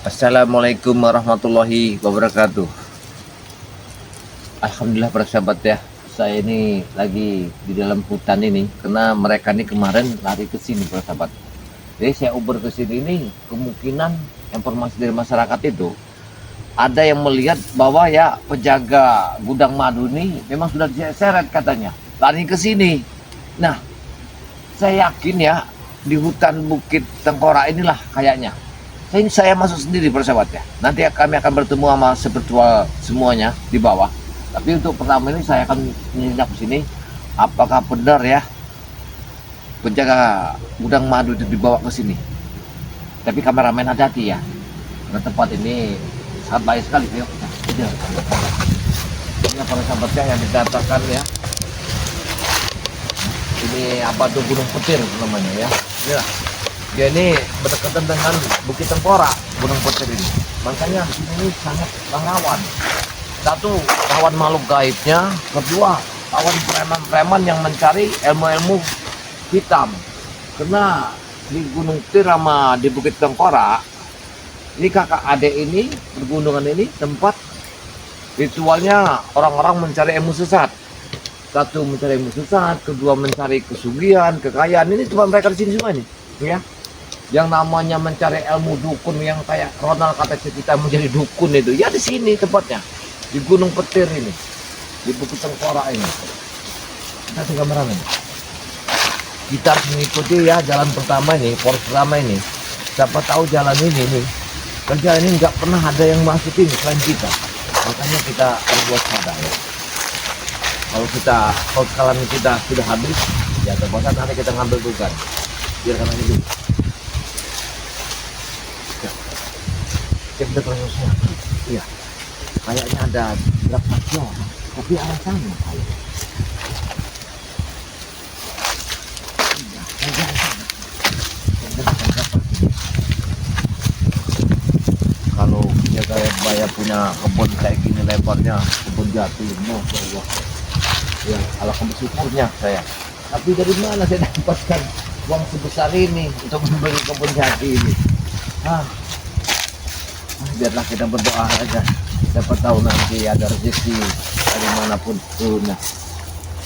Assalamualaikum warahmatullahi wabarakatuh. Alhamdulillah para sahabat ya. Saya ini lagi di dalam hutan ini karena mereka ini kemarin lari ke sini para sahabat. Jadi saya uber ke sini ini kemungkinan informasi dari masyarakat itu ada yang melihat bahwa ya penjaga gudang madu ini memang sudah diseret katanya lari ke sini. Nah, saya yakin ya di hutan Bukit Tengkorak inilah kayaknya. Saya masuk sendiri persahabat ya. Nanti kami akan bertemu sama spiritual semuanya di bawah. Tapi untuk pertama ini saya akan menyelinap ke sini. Apakah benar ya penjaga gudang madu itu dibawa ke sini? Tapi kameramen hati-hati ya. Karena tempat ini sangat baik sekali. Ayo kita kejar. Ini para sahabat ya yang dikatakan ya. Ini apa tuh Gunung Petir namanya ya. Inilah. Dia ini berdekatan dengan Bukit Tengkorak, Gunung Petir ini. Makanya di sini sangat rawan. Satu, rawan makhluk gaibnya. Kedua, rawan preman-preman yang mencari ilmu-ilmu hitam. Karena di Gunung Petir sama di Bukit Tengkorak, ini kakak adik ini, pergunungan ini tempat ritualnya orang-orang mencari ilmu sesat. Satu, mencari ilmu sesat. Kedua, mencari kesugihan, kekayaan. Ini tempat mereka di sini semua nih, ya. Yang namanya mencari ilmu dukun yang kayak Ronald kata kita menjadi dukun itu ya di sini tempatnya di Gunung Petir ini, di Bukit Tengkorak ini. Kita tinggal kameramen, kita harus mengikuti ya jalan pertama ini, poros pertama ini. Siapa tahu jalan ini nih, kerja ini nggak pernah ada yang masuk ini selain kita. Makanya kita harus waspada ya. Kalau kalian kita sudah habis ya terpaksa nanti kita ngambil bukan biar kalian hidup. Cek dekorasinya, iya, kayaknya ada berapa tapi alasannya kayak kalau ya kayak Baya punya kebun kayak gini lebarnya, kebun jati, masya Allah, ya alhamdulillah syukurnya saya. Tapi dari mana saya dapatkan uang sebesar ini untuk membeli kebun jati ini? Biarlah kita berdoa aja, siapa tahu nanti ada rezeki dari manapun turunnya.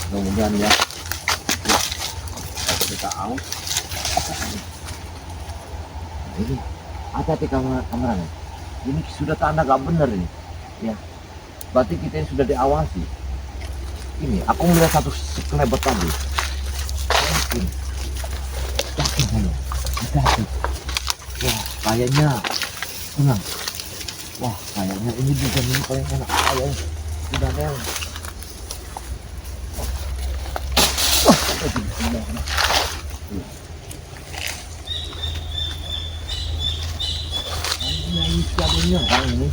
Mudah-mudahan ya kita tahu ini hati-hati kameranya, ini sudah tanda gak benar ini ya, berarti kita ini sudah diawasi. Ini aku melihat satu sekelebat tadi mungkin yakin saya, hati-hati. Wah kayaknya tenang. Wah, kayaknya ini juga ini paling enak. Ayo, sudah nel. Ini siapanya orang ini.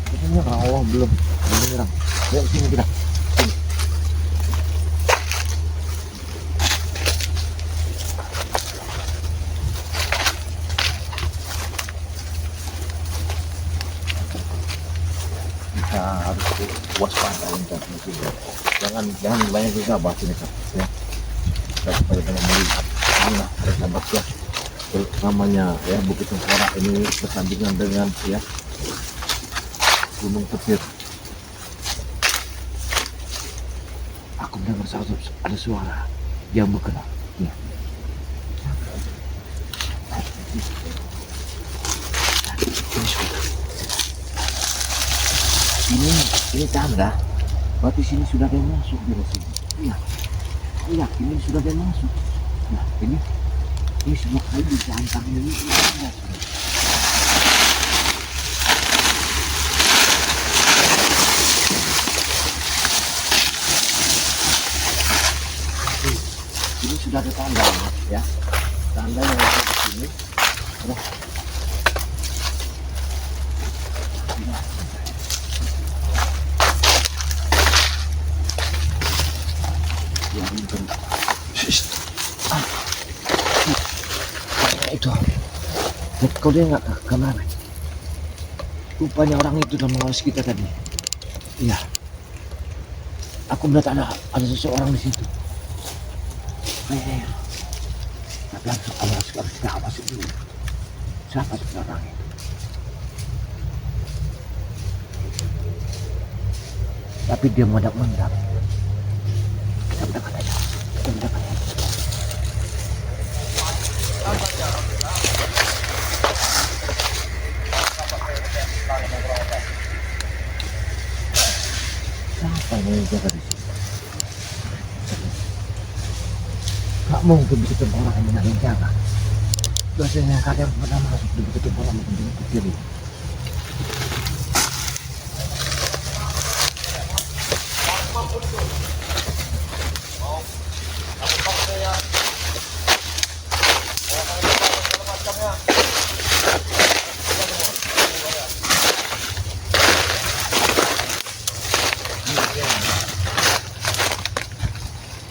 Katanya Allah belum nyerang. Ayo sini kita. Harus waspada untuk itu. Jangan banyak juga bahas ini ya. Supaya banyak melihat. Inilah sahabat ya. Namanya ya Bukit Tengkorak ini bersandingan dengan ya Gunung Petir. Aku mendengar ada suara yang bergerak. Ya. Ini tanda berarti sini sudah ada yang masuk di sini. Iya, iya, ini sudah ada yang masuk. Nah, ini semua kali bisa antar ini ada. Ini sudah ada tanda ya, tanda yang ada di sini. Udah. Itu lihat kau dia nggak kemana? Rupanya orang itu udah mengawasi kita tadi. Iya, aku melihat ada seseorang di situ. Tapi harus kita awasi dulu. Siapa itu orang itu? Tapi dia mendak-mendak. Kita mendekat aja. Kita mendekat aja. Siapa yang jaga di sini? Gak mungkin begitu orang yang jaga. Biasanya kadang pernah masuk di begitu orang yang berdiri.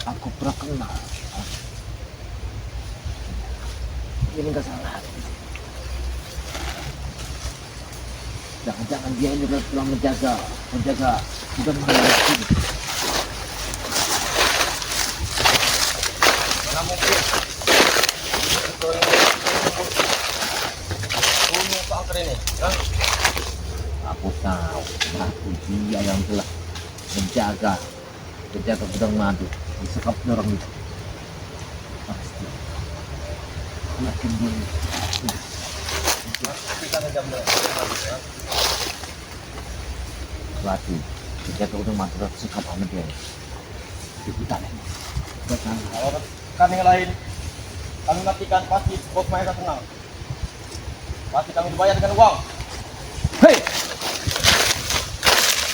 Aku pernah kenal. Ini nggak salah. Jangan-jangan dia ini telah menjaga, bukan menjaga sini. Mana mungkin? Punya Pak Angker ini, kan? Aku tahu, aku dia yang telah menjaga gudang madu. Disekap orang itu pasti yakin dulu kita ngejam berarti menjaga gudang madu sekap sama dia di hutan ini kalau kan yang lain kami matikan pasti bos mereka senang pasti kami dibayar dengan uang. Hei,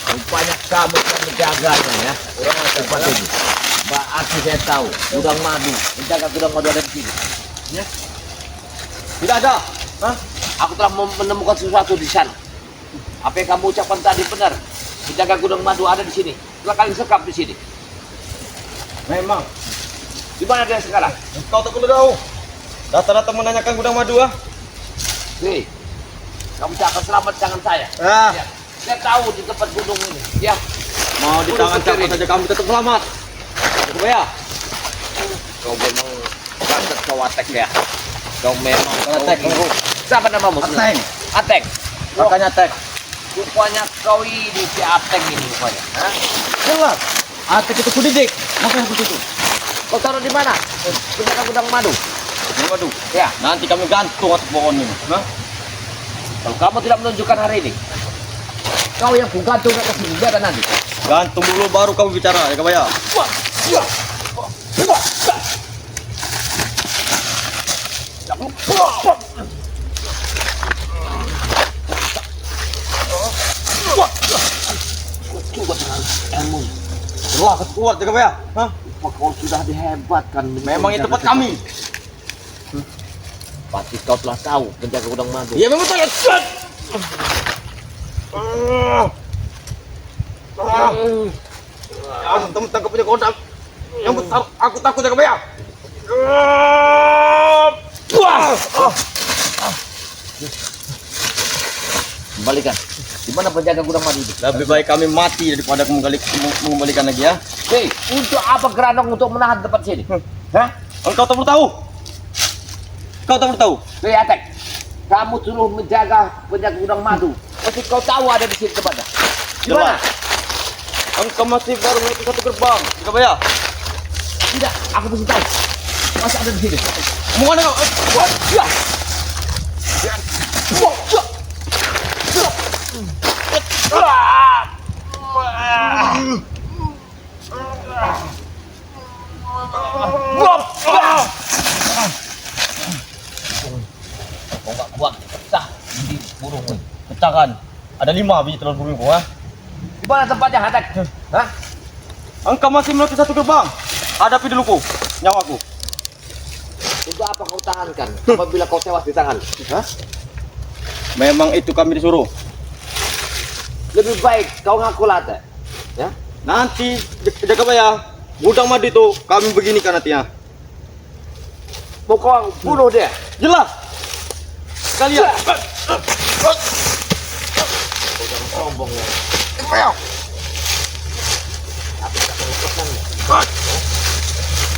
rupanya kamu yang menjaganya ya orang cepat ini. Berarti saya tahu gudang madu, menjaga gudang madu ada di sini. Ya? Tidak ada. Hah? Aku telah menemukan sesuatu di sana. Apa yang kamu ucapkan tadi benar. Menjaga gudang madu ada di sini. Telah kalian sekap di sini. Memang. Di mana dia sekarang? Kau tak perlu tahu. Datang-datang menanyakan gudang madu ah. Hei, kamu tak akan selamat di tangan saya. Ya. Saya tahu di tempat gunung ini. Ya. Mau di tangan siapa saja kamu tetap selamat. Ya, kau memang banget kau Atek ya. Kau memang Atek. Siapa namamu? Atek. Atek. Makanya Atek. Rupanya kau ini si Atek ini rupanya. Hah? Jelas. Atek itu kudidik. Makanya begitu. Kau taruh di mana? Di gudang madu. Gudang madu. Ya. Nanti kami gantung atas pohon ini. Hah? Kalau kamu tidak menunjukkan hari ini, kau yang ku gantung atas sini. Biar nanti. Gantung dulu baru kamu bicara ya Kabaya. Wah, kuat ya Kabaya. Hah? Kau sudah dihebatkan. Memang itu tempat kami. Pasti kau telah tahu penjaga gudang madu. Iya memang tahu. Teman tangkap punya kodam. Yang besar, aku takut ya Kabaya. Kembalikan. Di mana penjaga gudang madu itu? Lebih baik kami mati daripada mengembalikan lagi ya. Hei, untuk apa Geranong untuk menahan tempat sini? Hah? Engkau tak perlu tahu. Kau tak perlu tahu. Hei Atek, kamu suruh menjaga penjaga gudang madu. Pasti kau tahu ada di sini tempatnya. Di mana? Engkau masih baru naik ke satu gerbang, Kabaya. Tidak, aku mesti tahu. Masih ada di sini. Mau mana kau? Ya. Kau nggak kuat, pecah di burung. Pecahkan. Ada 5 biji telur burung kau, ha? Di mana tempatnya, Atek? Hah? Engkau masih melewati satu gerbang. Hadapi dulu ku, nyawaku. Untuk apa kau tahankan apabila kau tewas di tangan? Hah? Memang itu kami disuruh. Lebih baik kau ngaku Atek. Ya? Nanti jaga Kabaya, gudang madu itu kami beginikan nantinya. Mau kau bunuh dia? Jelas. Kalian. Kau jangan sombong ya.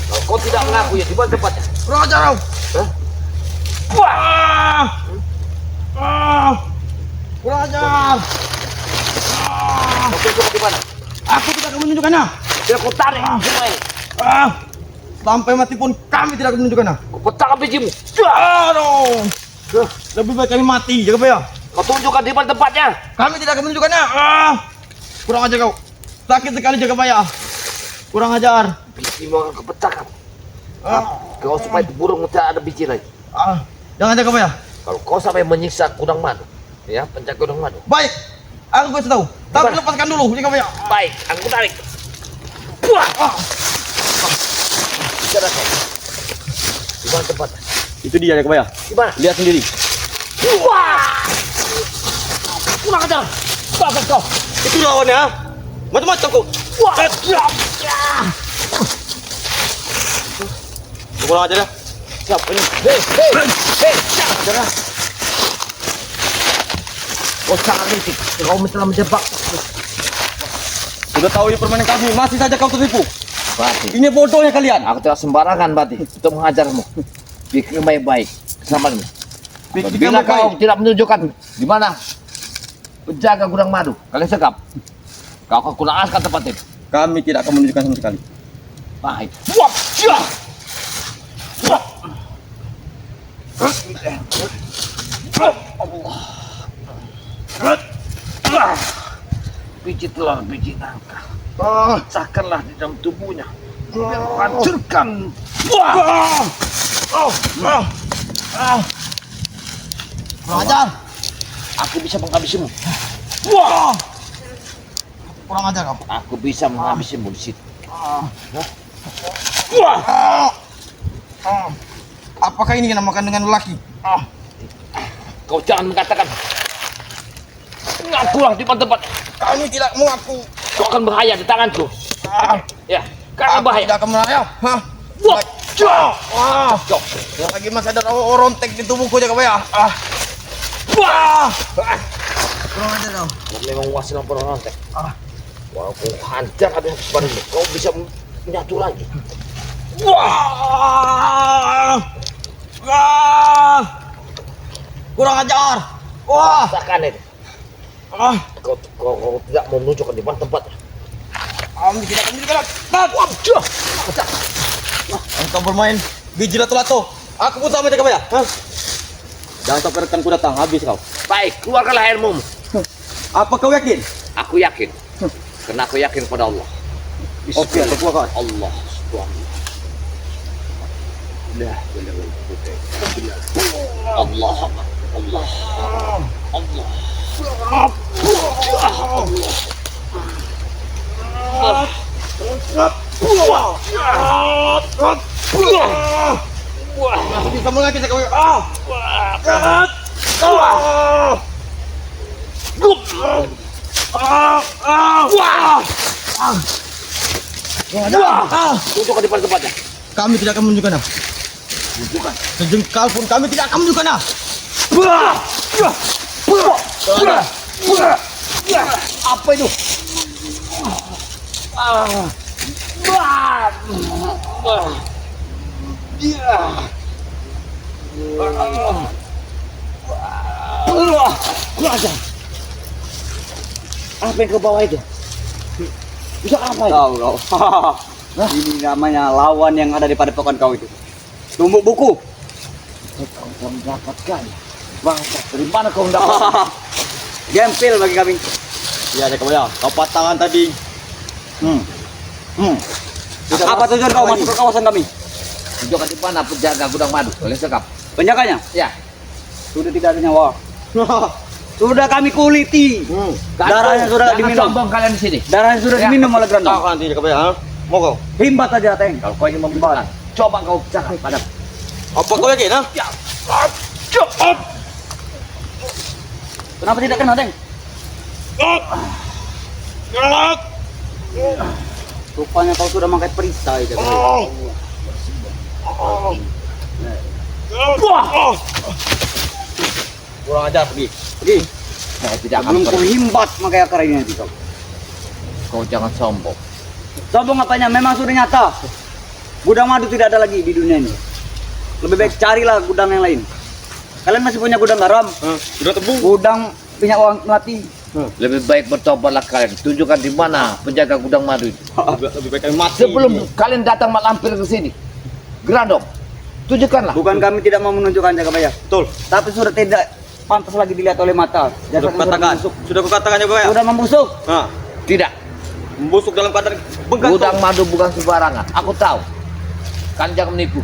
Kalau kau tidak mengaku ya di mana tempatnya? Kurang ajar kau. Kurang ajar. Kau di mana? Aku tidak akan menunjukkannya. Biar kau tarik semua. Sampai mati pun kami tidak akan menunjukkannya. Kau pecahkan bijimu. Aduh. Lebih baik kami mati, Jagabaya. Kau tunjukkan di mana tempatnya. Kami tidak akan menunjukkannya. Kurang ajar kau. Sakit sekali Jagabaya. Kurang ajar. Bijimu akan kau pecahkan. Kau supaya di burung tidak ada biji lagi. Jangan Jagabaya. Kalau kau sampai menyiksa Gudang Madu, ya, penjaga Gudang Madu. Baik. Aku kasih tahu. Tapi Gimana? lepaskan dulu, Jagabaya. Baik, aku tarik. Wah! Bicara kau. Di mana tempatnya? Itu dia Jagabaya. Di mana? Lihat sendiri. Wah! Kurang ajar. Bagus kau. Itu lawannya. Macam-macam kau. Wah! Kurang ajar ya. Siapa ini? Hei! Jangan. Kau sangat licik. Kau telah menjebak. Sudah tahu ini permainan kami, masih saja kau tertipu. Bati. Ini bodohnya kalian. Aku tidak sembarangan, Bati, untuk mengajarmu. Pikir baik-baik. Selamatmu. Bila kau tidak menunjukkan di mana penjaga Gudang Madu, kalian sekap. Kau akan kurang askan tempat itu. Kami tidak akan menunjukkan sama sekali. Baik. Wah! Syah! Wah! Biji telur, biji nangka. Pecahkanlah di dalam tubuhnya. Hancurkan. Wah! Kurang ajar. Aku bisa menghabisimu. Wah! Kurang ajar kau. Aku bisa menghabisimu di situ. Apakah ini dinamakan dengan lelaki? Kau jangan mengatakan. Ngakulah di tempat. Kami tidak mengaku. Kau akan bahaya di tanganku. Ya, karena Aku bahaya. tidak akan meraya. Wah! Cok. Lagi masih ada rontek di tubuhku Jagabaya. Wah! Kurang ajar kau. Kau memang wasil orang teh. Walaupun hancur habis padamu, kau bisa menyatu lagi. Wah! Kurang ajar. Wah! Rasakan itu. Kau tidak mau menunjukkan di mana tempatnya. Kami tidak akan menunjukkan. Engkau bermain biji lato-lato. Aku pun sama Jagabaya. Jangan sampai rekanku datang, habis kau. Baik, keluarkanlah airmu. Apa kau yakin? Aku yakin. Karena aku yakin pada Allah. Oke, aku keluarkan. Allah subhanahu. Allah. Allah. Allah. Bisa lagi Jagabaya. Tunjukkan di mana tempatnya. Kami tidak akan menunjukkannya. Tunjukkan. Sejengkal pun kami tidak akan menunjukkannya. Apa itu? Apa yang kau bawa itu? Bisa apa itu? Tahu kau. Ini namanya lawan yang ada di padepokan kau itu. Tumbuk buku. Kau telah mendapatkan. Bangsa, dari mana kau mendapatkan? Gempil bagi kami. Iya Jagabaya. Kau patangan tadi. Apa tujuan kau masuk ke kawasan kami? Tunjukkan di mana penjaga Gudang Madu. Kalian sekap. Penjaganya? Ya. Sudah tidak ada nyawa. Sudah kami kuliti. Darahnya sudah Jangan diminum. sombong kalian di sini. Darahnya sudah Ya. diminum oleh Grandong. Kau nanti Jagabaya, mau kau? Himbat aja Teng. Kalau kau ingin membalas, coba kau pecahkan pada. Apa kau yakin? Ya. Kenapa tidak kena Teng? Rupanya kau sudah memakai perisai Jagabaya. Kurang ajar, pergi. Pergi. Saya tidak akan Belum ku pergi. himbat pakai akar ini nanti kau. Kau jangan sombong. Sombong apanya? Memang sudah nyata. Gudang madu tidak ada lagi di dunia ini. Lebih baik carilah gudang yang lain. Kalian masih punya gudang garam, Sudah tebu. gudang minyak wangi melati, Lebih baik bertobatlah kalian. Tunjukkan di mana penjaga gudang madu itu. Lebih baik kami mati. Sebelum kalian datang malampir ke sini. Gerandong. Tunjukkanlah. Bukan kami tidak mau menunjukkan Jagabaya, Betul. tapi sudah tidak pantas lagi dilihat oleh mata. Sudah Jasadnya kukatakan. membusuk. Sudah kukatakan Jagabaya. Sudah membusuk. Nah, Tidak. membusuk dalam keadaan bengkak. Gudang madu bukan sembarangan. Aku tahu. Kalian jangan menipu.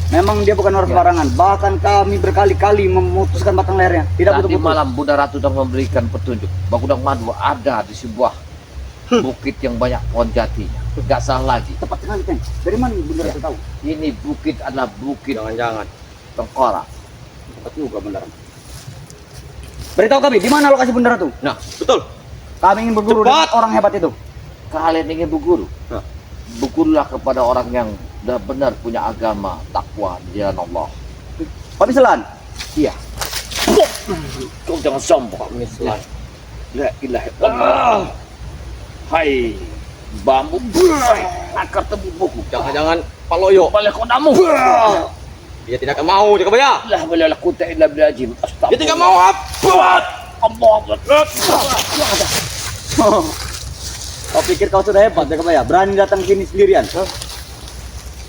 Memang dia bukan orang sembarangan. Bahkan kami berkali-kali memutuskan batang lehernya. Tidak Tadi putus-putus. malam Bunda Ratu telah memberikan petunjuk bahwa gudang madu ada di sebuah bukit yang banyak pohon jatinya. Gak salah lagi. Tepat sekali, Teng. Dari mana Bunda Ya. Ratu tahu? Ini bukit adalah bukit Jangan-jangan. Tengkorak. Tepat juga Bunda Ratu. Beritahu kami, di mana lokasi Bunda Ratu? Nah, betul. Kami ingin berburu Cepat. dengan orang hebat itu. Kalian ingin berguru? Nah. Bergurulah kepada orang yang benar punya agama, takwa di jalan Allah. Pamiselan. Iya. Kau jangan sombong. Mislan. La ilaha illallah. Hai, bambu akar tebu buku. Jangan-jangan Paloyo. Balik kodamu. Dia tidak akan mau Jagabaya. Lah wala quwwata illa billah azim. Dia tidak mau apa? Allah Akbar. Kau pikir kau sudah hebat Jagabaya? Berani datang sini sendirian?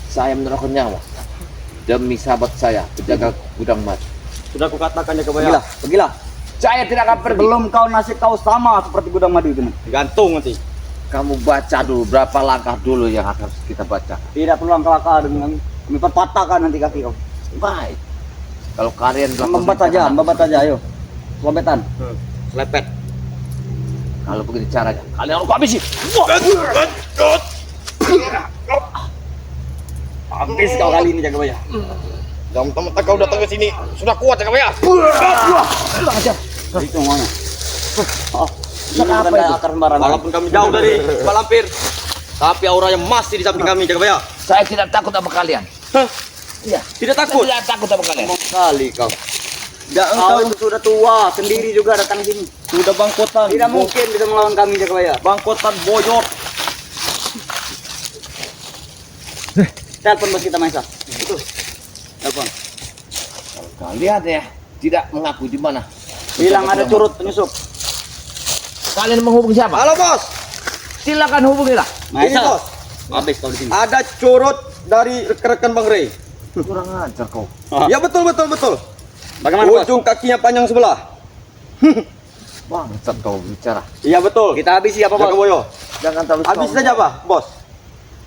Saya menaruhkan nyawa demi sahabat saya, penjaga gudang madu. Sudah kukatakan Pergilah, Jagabaya. pergilah. Saya tidak akan pergi. Belum kau nasib kau sama seperti gudang madu itu. Digantung nanti. Kamu baca dulu berapa langkah dulu yang akan kita baca. Tidak perlu langkah-langkah dengan kami patahkan nanti kaki kau. Baik. Kalau kalian Membat saja, ayo. Lobetan. Lepet. Kalau begini caranya, kalian harus habisi. Habis kau kali ini Jagabaya. Jangan mentang-mentang kau datang ke sini sudah kuat Jagabaya. Itu maunya. Oh, ini Apa bukan itu? akar sembarangan. Walaupun kami jauh dari malampir, tapi auranya masih di samping kami Jagabaya. Saya tidak takut sama kalian. Hah? Iya. Tidak takut? Saya tidak takut sama kalian. Ngomong kali kau. Tidak Kau itu sudah tua, sendiri juga datang sini. sudah bangkotan. Tidak mungkin bisa melawan kami Jagabaya. Bangkotan boyot. Telepon bos kita Maesa. Telepon. Kalian ya tidak mengaku di mana. Bilang ada curut penyusup. Kalian menghubungi siapa? Halo bos. Silakan hubungilah. Ini bos. Habis kau di sini. Ada curut dari rekan Bang Rey. Kurang ajar kau. Ya betul. Bagaimana bos? Ujung kakinya panjang sebelah. Bangsat kau bicara. Iya betul. Kita habisi apa bos? Jagaboyo. Jangan terlalu Habis sombong. saja Pak, bos.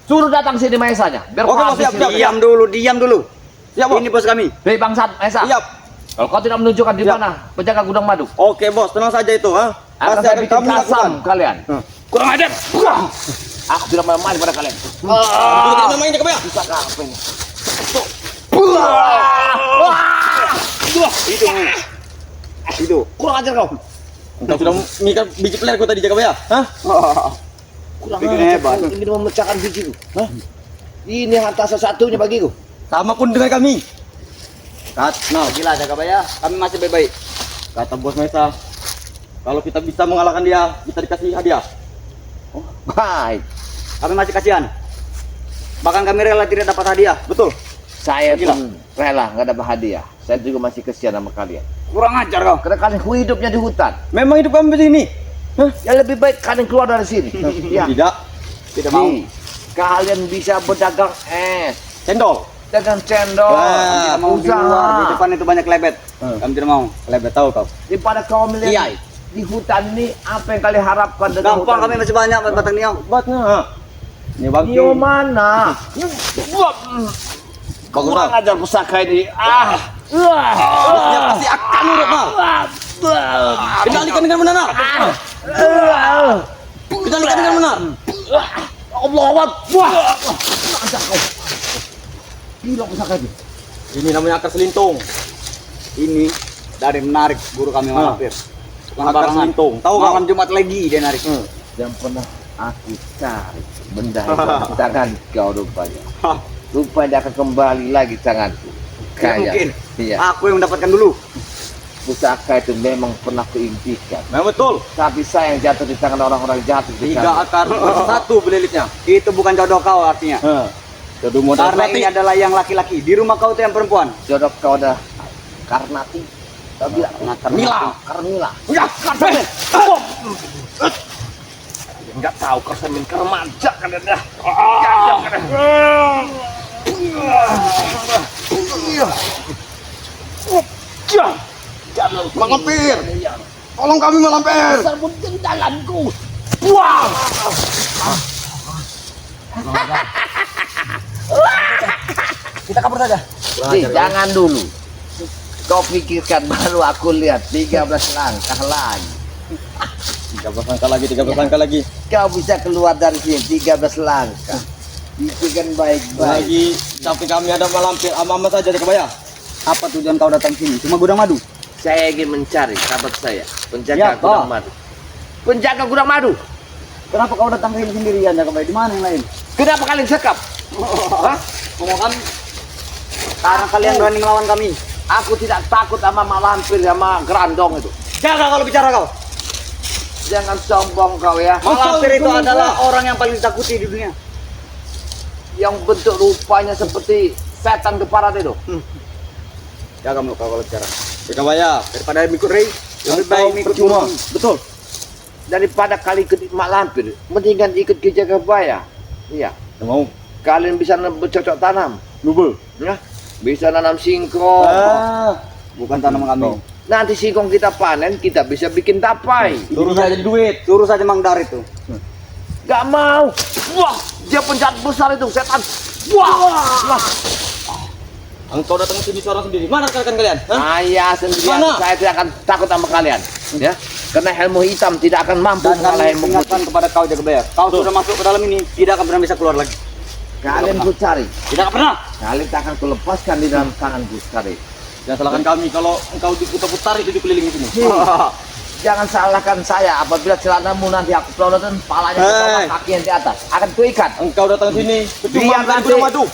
Suruh datang sini Maesanya. Biar Oke, kau Bos, siap, habisin. siap. Diam dulu. Ya bos. Ini bos kami. Hei bangsat Maesa. Siap. Kalau kau tidak menunjukkan di Siap. mana penjaga gudang madu, Oke bos, tenang saja itu, ha. akan Pasti saya akan bikin kami lakukan. kasam kalian. Kurang ajar. Aku tidak main-main pada kalian. Kita tidak main Jagabaya. Bisa apa ini? Itu. Kurang ajar kau. Engkau sudah mengikat biji pelerku tadi Jagabaya, hah? Kurang Bikin ajar. hebat. Kau ingin memecahkan bijiku. Hah? Ini harta satu-satunya bagiku. Sama pun dengan kami. Nah, gila Jagabaya. Kami masih baik-baik. Kata bos Mesa, kalau kita bisa mengalahkan dia, bisa dikasih hadiah. Baik. Kami masih kasihan. Bahkan kami rela tidak dapat hadiah. Betul. Saya Gila. pun rela nggak dapat hadiah. Saya juga masih kesian sama kalian. Kurang ajar kau. Karena kalian hidupnya di hutan. Memang hidup kami di sini. Hah? Ya lebih baik kalian keluar dari sini. Ya. Tidak. Tidak mau. Nih, kalian bisa berdagang es, Cendol. dagang cendol, Wah, Tidak mau di luar. Di usaha. depan itu banyak lebet. Kami tidak mau. Lebih tahu kau. Daripada kau melihat Iya. di hutan ini, apa yang kalian harapkan dengan Gampang hutan kami ini? masih banyak batang niau. Buatnya. Ini bagus. Nio mana? Kurang Bang. ajar pusaka ini. Dia pasti akan nurut, Bang. Kendalikan dengan benar. Kendalikan dengan benar. Allah Akbar. Ajar kau. Gila pusaka ini. Ini namanya akar selintung. Ini dari menarik guru kami malampir. Bukan Akar barangan. selintung. Tahu kau? Malam Jumat lagi dia narik. Yang pernah aku cari benda itu di tangan kau rupanya. Rupanya dia akan kembali lagi tanganku. Tidak mungkin. Iya. Aku yang mendapatkan dulu. Pusaka itu memang pernah kuimpikan. Memang betul. Tapi saya yang jatuh di tangan orang-orang jahat itu. 3 akar satu belilitnya. Itu bukan jodoh kau artinya. Jodoh modal Karena ini adalah yang laki-laki. Di rumah kau itu yang perempuan. Jodoh kau ada Karnati. Tapi Mila. Karmila. Ya, Karmen. Enggak tahu Karmen kermaja kan dah. Mak Lampir. Tolong kami Mak Lampir. Sarbun kendalanku. Wah. Kita kabur saja. Jangan dulu. Kau pikirkan baru aku lihat 13 langkah lagi. 13 langkah lagi, 13 langkah lagi. Kau bisa keluar dari sini 13 langkah. Pikirkan baik-baik. Lagi samping kami ada Mak Lampir. Ama saja di kebaya. Apa tujuan kau datang sini? Cuma gudang madu. Saya ingin mencari sahabat saya, penjaga Ya, gudang Pak. madu. Penjaga gudang madu. Kenapa kau datang sini sendirian, Jakabaya? Di mana yang lain? Kenapa kalian sekap? Hah? Ngomong kami. Karena kalian berani melawan kami. Aku tidak takut sama Mak Lampir sama Grandong itu. Jaga kalau bicara kau. Jangan sombong kau ya. Mak Lampir itu adalah orang yang paling ditakuti di dunia. Yang bentuk rupanya seperti setan keparat itu. Jaga mulut kau kalau bicara. Di kebaya. Daripada mikut Rey, lebih baik mikut percuma. cuma. Betul. Daripada kali ikut Mak Lampir, mendingan ikut ke Jakabaya. Iya. Tidak mau. Kalian bisa bercocok tanam. Lubel. Ya. Bisa nanam singkong. Bukan tanam kami. Nanti singkong kita panen, kita bisa bikin tapai. Suruh saja duit. Suruh saja Mang Dar itu. Gak mau. Wah, dia penjahat besar itu, setan. Wah. Engkau datang ke sini seorang sendiri. Mana rekan kalian? Hah? Saya sendirian, Mana? saya tidak akan takut sama kalian. Ya, karena ilmu hitam tidak akan mampu Dan kami mengalahkan ilmu ingatkan putih. kepada kau Jakabaya. Kau sudah masuk ke dalam ini, tidak akan pernah bisa keluar lagi. Kalian ku cari, Tidak pernah. kalian tak akan kulepaskan di dalam tanganku cari. Jangan salahkan kami kalau engkau diputar-putar itu dikelilingi sini. Jangan salahkan saya apabila celanamu nanti aku pelototin palanya ke bawah, Hei. kaki yang di atas. Akan kuikat. Engkau datang sini Biar cuma nanti- gudang madu.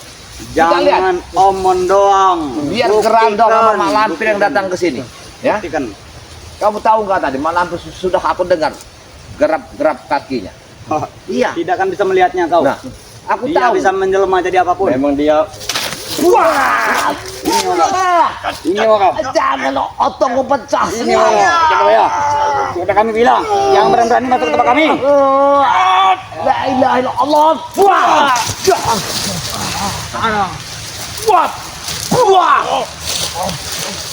Jangan omong doang. Biar Buktikan. Gerandong sama Mak Lampir yang datang ke sini. Ya, Buktikan. kamu tahu nggak tadi Mak Lampir sudah aku dengar gerap-gerap kakinya. Iya. Tidak akan bisa melihatnya kau. Nah, aku Dia tahu. bisa menjelma jadi apapun. Memang dia Wah! Ini orang. Jangan otongku pecah Ini semua. orang. Jakabaya. Sudah kami bilang, jangan berani-berani masuk ke tempat kami. La ilaha illallah. Wah! Wah! Wah!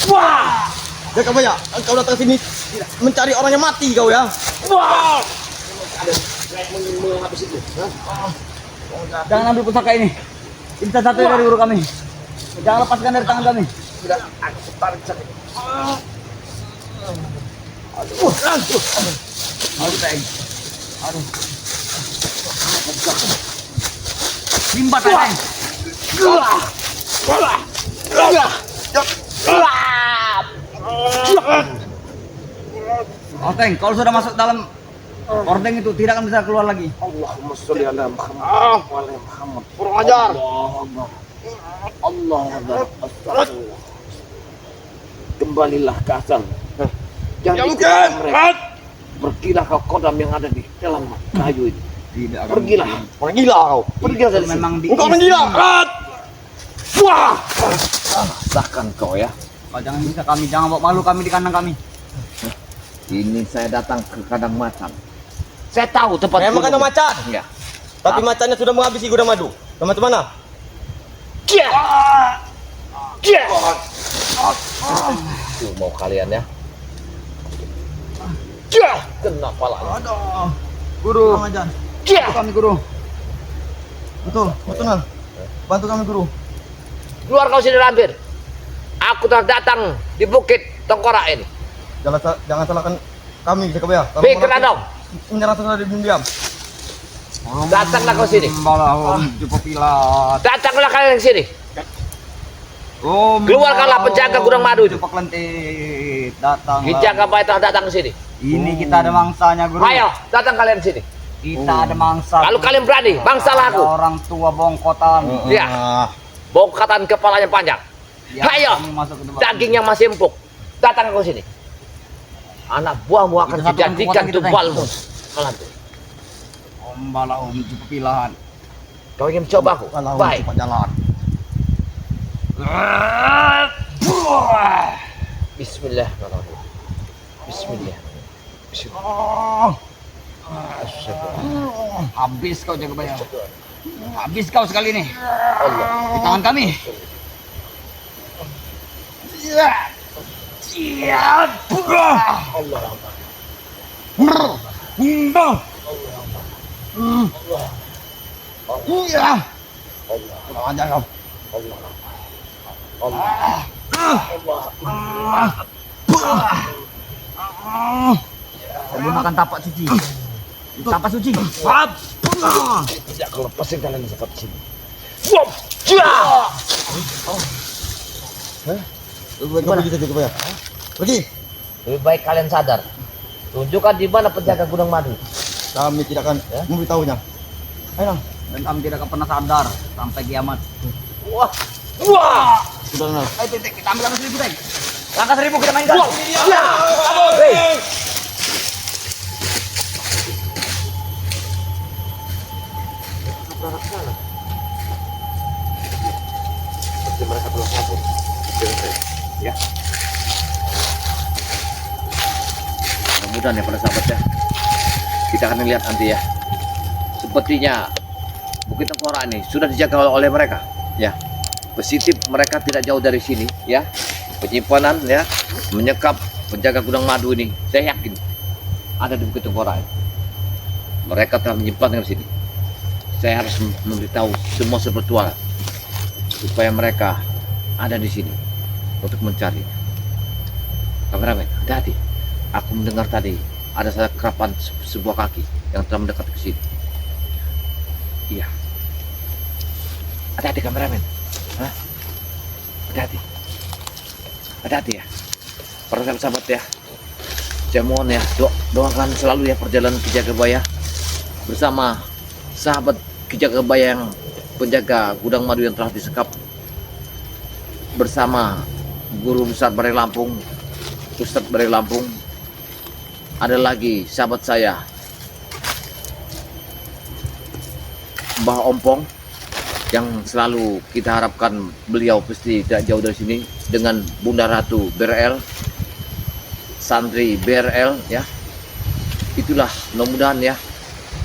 Wah! Jakabaya. Engkau datang sini mencari orang yang mati kau ya. Wah! Jangan ambil pusaka ini. Ini salah satu dari guru kami. Jangan lepaskan dari tangan kami. Sudah aku tarik sakit. Limbat aja. Oteng, kalau sudah masuk dalam ordeng itu tidak akan bisa keluar lagi. Allahumma sholli ala Muhammad wa ala Muhammad. Kurang ajar. Allah astagfirullah. Kembalilah ke asal. Jangan ikut mereka. Pergilah ke kodam yang ada di dalam kayu ini. Tidak akan. Pergilah. Orang gila kau. Pergilah dari sini. Memang di. Engkau orang gila. Wah! Sahkan kau ya. Kau jangan bisa kami, jangan bawa malu kami di kandang kami. Ini saya datang ke kandang macan. Saya tahu tempat. Memang kandang macan. Ya. Tapi macannya sudah menghabisi gudang madu. Teman mana? Kia! Kia! Tuh mau kalian ya. Kia! Kena palanya. Aduh. Guru. Macan. Kia! Kami guru. Betul, betul Nal. Bantu kami guru. Keluar kau sini Lampir. Aku telah datang di Bukit Tengkorak ini. Jangan salahkan kami Jakabaya. Hei Gerandong, Menyerang secara diam-diam. datanglah kau sini. Balahum jumpa pilat. Datanglah kalian ke sini. Keluarkanlah penjaga gudang madu itu. Jumpa kelentit. Datang. Penjaga baik telah datang ke sini. Ini kita ada mangsanya guru. Ayo, datang kalian ke sini. Kita ada mangsa. Kalau kalian berani, bangsalah aku. Ada orang tua bongkotan. Ya, bongkatan kepalanya panjang. Ya, Ayo, kami masuk ke tempat dagingnya masih empuk. Datang ke sini. Anak buahmu akan Itu satu dijadikan kekuatan kita, tumbalmu. Lampir. Om balahum jumpa pilat. Kau ingin mencoba aku? Baik. Jalan. Bismillahirrahmanirrahim. Bismillah. Bismillah. Habis kau Jagabaya. Habis kau sekali nih. Allah. Di tangan kami. Iya. Iya. Allah. Iya. Allah. Aja kau. Allah. Allah. Allah. Kau gunakan tapak suci. Tapak suci. Tidak akan lepasin kalian seperti sini. Lebih baik pergi kita Jagabaya. Pergi. Lebih baik kalian sadar. Tunjukkan di mana penjaga Gunung Madu. Kami tidak akan memberitahunya. Ayo, Nang. Dan kami tidak akan pernah sadar sampai kiamat. Wah. Wah. Sudah, Nang. Ayo Tek, kita ambil langkah 1000 Tek. Langkah 1000 kita mainkan. Hei. Seperti mereka telah kabur. Ya. Mudah-mudahan ya para sahabat ya. Kita akan lihat nanti ya. Sepertinya Bukit Tengkorak ini sudah dijaga oleh mereka. Ya. Positif mereka tidak jauh dari sini ya. Penyimpanan ya, menyekap penjaga Gunung Madu ini. Saya yakin ada di Bukit Tengkorak. Mereka telah menyimpan di sini. Saya harus memberitahu semua sepertual supaya mereka ada di sini untuk mencari. Kameramen, hati-hati. Aku mendengar tadi ada kerapan sebuah kaki yang telah mendekat ke sini. Iya. Hati-hati kameramen. Hah? Hati-hati. Hati-hati ya. Para sahabat ya. Saya mohon ya, doakan selalu ya perjalanan Ki Jagabaya bersama sahabat Ki Jagabaya yang penjaga gudang madu yang telah disekap, bersama guru besar Barai Lampung, Ustadz Barai Lampung. Ada lagi sahabat saya Mbah Ompong yang selalu kita harapkan beliau pasti tidak jauh dari sini, dengan Bunda Ratu BRL, santri BRL ya. Itulah, mudah-mudahan ya.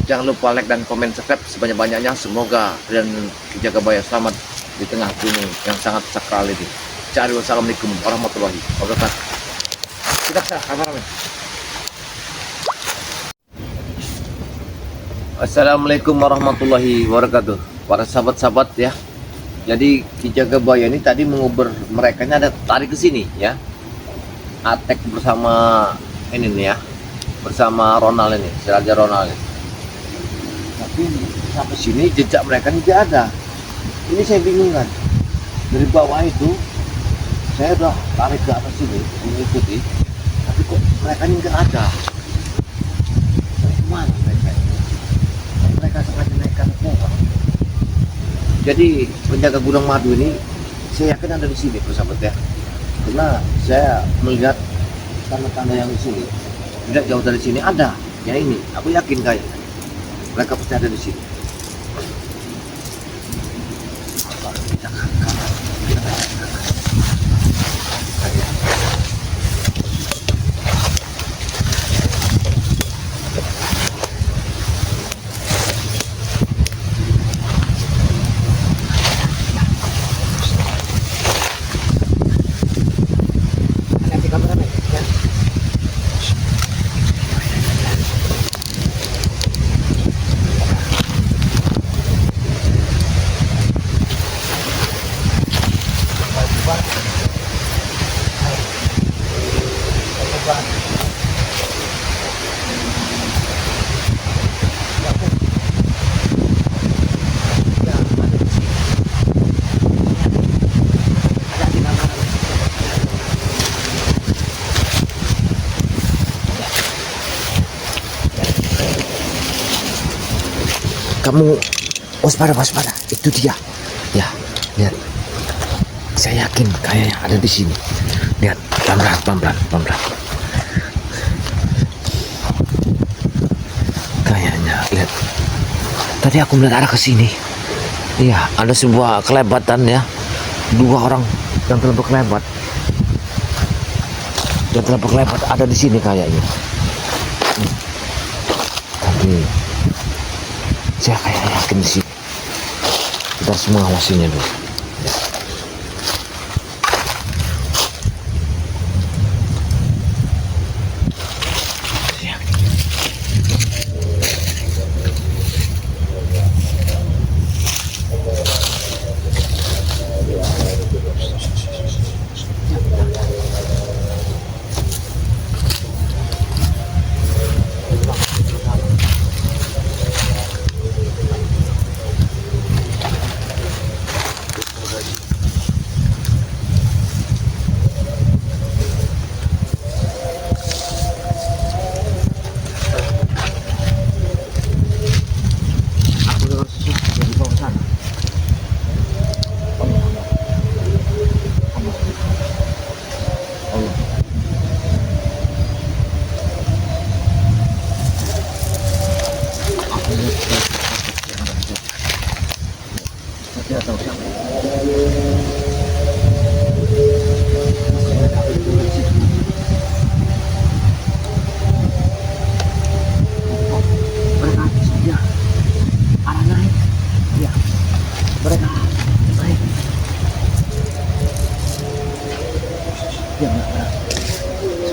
Jangan lupa like dan komen, subscribe sebanyak-banyaknya. Semoga dan Ki Jagabaya selamat di tengah gunung yang sangat sakral ini. Wassalamualaikum warahmatullahi wabarakatuh. Kita kameramen. Assalamualaikum warahmatullahi wabarakatuh. Para sahabat-sahabat ya. Jadi Ki Jagabaya ini tadi menguber mereka ada tarik ke sini ya. Atek bersama ini nih ya. Bersama Ronald ini, Raja Ronald ini. Tapi sampai sini jejak mereka tidak ada. Ini saya bingung kan. Dari bawah itu saya udah tarik ke atas sini mengikuti, tapi kok mereka ini nggak ada. Mana mereka ini? Mereka sengaja naikkan pohon. Jadi penjaga gudang madu ini saya yakin ada di sini, persahabat ya. Karena saya melihat tanda-tanda yang di sini, tidak jauh dari sini ada. Ya ini, aku yakin kayak mereka pasti ada di sini. Kamu waspada, itu dia. Ya, lihat. Saya yakin kayaknya ada di sini. Lihat, pelan-pelan. Kayaknya, lihat. Tadi aku melihat arah ke sini. Iya, ada sebuah kelebatan ya. 2 orang yang terlalu kelebat. Dan telah berkelepat ada di sini kayaknya. Tapi saya kayak yakin di sini. Kita harus mengawasinya dulu.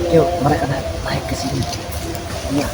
Yuk, mereka naik ke sini. Iya.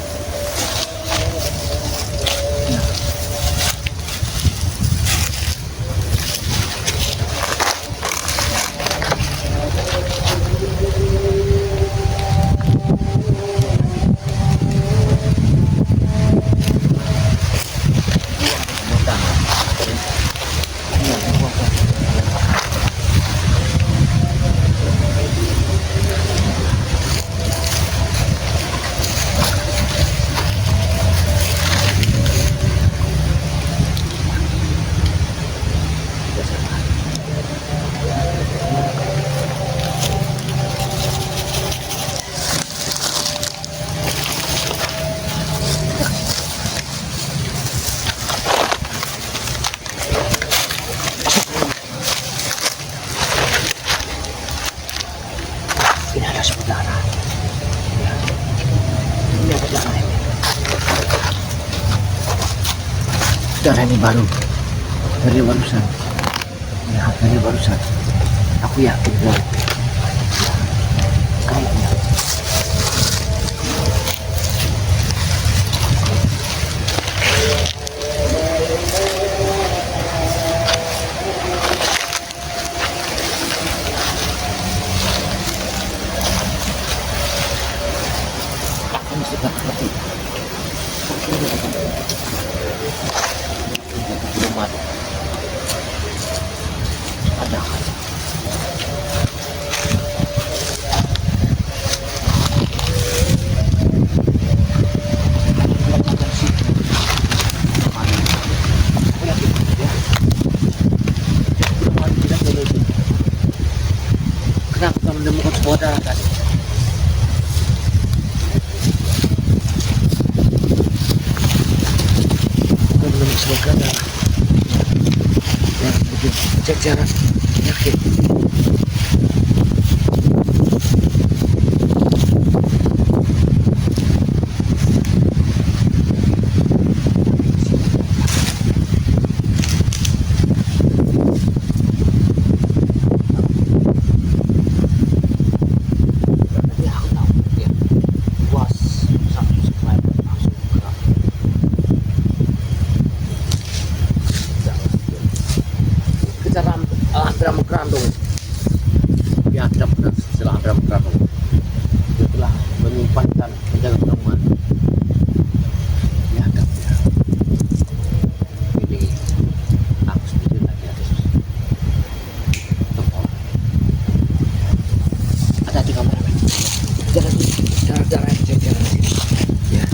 Ini ada saudara. Ya. Ini ada darah ini. Darah ini baru dari barusan. Ya, dari barusan. Aku yakin baru. Kayaknya. Kenapa menemukan sebuah darah tadi? Bukan menemukan sebuah darah. Ya, begitu. Cek jarak. Yakin. Kerandung diadap setelah Abraham Kerandung dia telah menyimpan dan menjaga penemuan diadap ya. Ini aku sendiri lagi atas toko ada di kamar darah ya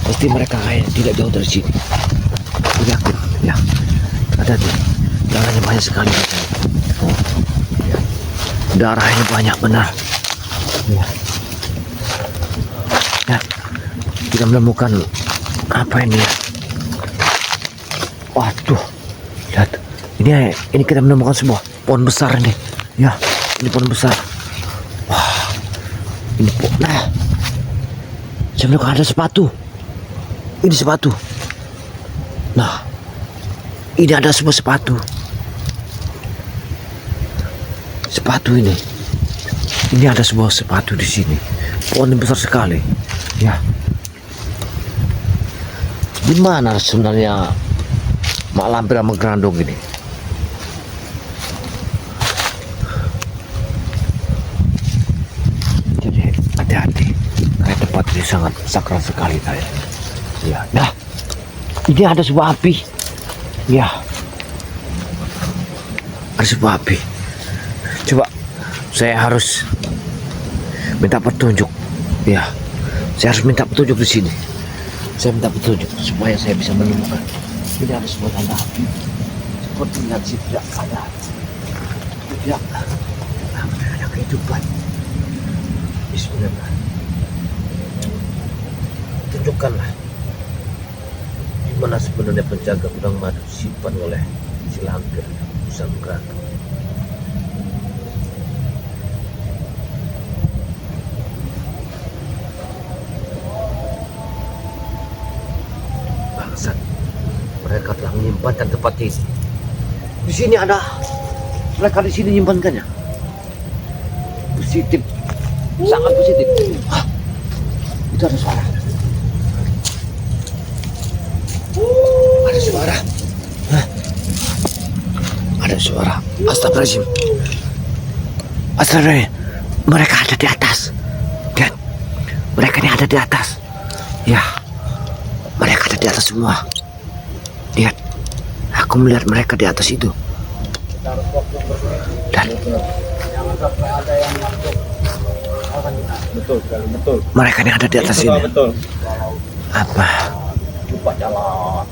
pasti mereka kayak tidak jauh dari sini aku yakin ya ada di darahnya banyak sekali. Ya. Darahnya banyak benar. Ya. Ya. Kita menemukan apa ini ya? Waduh, lihat. Ini kita menemukan sebuah pohon besar ini. Ya, ini pohon besar. Wah, Ini po. Nah, saya menemukan ada sepatu. Ini sepatu. Nah, ini ada sebuah sepatu. Sepatu ini. Ini ada sebuah sepatu di sini. Pohon besar sekali. Ya. Di mana sebenarnya mak lampir sama gerandong ini? Jadi hati-hati. Kayak tempat ini sangat sakral sekali saya. Ya. Nah, ini ada sebuah api. Ya. Ada sebuah api. Coba saya harus minta petunjuk. Ya. Saya harus minta petunjuk di sini. Saya minta petunjuk supaya saya bisa menemukan. Ini ada sebuah tanda api. Sepertinya tidak ada. Tidak ada kehidupan. Bismillah. Tunjukkanlah di mana sebenarnya penjaga gudang madu disimpan oleh si lampir Pusang Gerandong. Bangsat, mereka telah menyimpankan tempat ini. Di sini ada, mereka di sini menyimpankannya. Positif, sangat positif. Hah? Itu ada suara. Ada suara. Hah? Ada suara. Astagfirullahaladzim. Astagfirullahaladzim. Mereka ada di atas. Dan mereka ini ada di atas. Ya. Mereka ada di atas semua. Lihat. Aku melihat mereka di atas itu. Dan Betul sekali, betul. mereka yang ada di atas ini. Betul. Apa? Lupa jalan.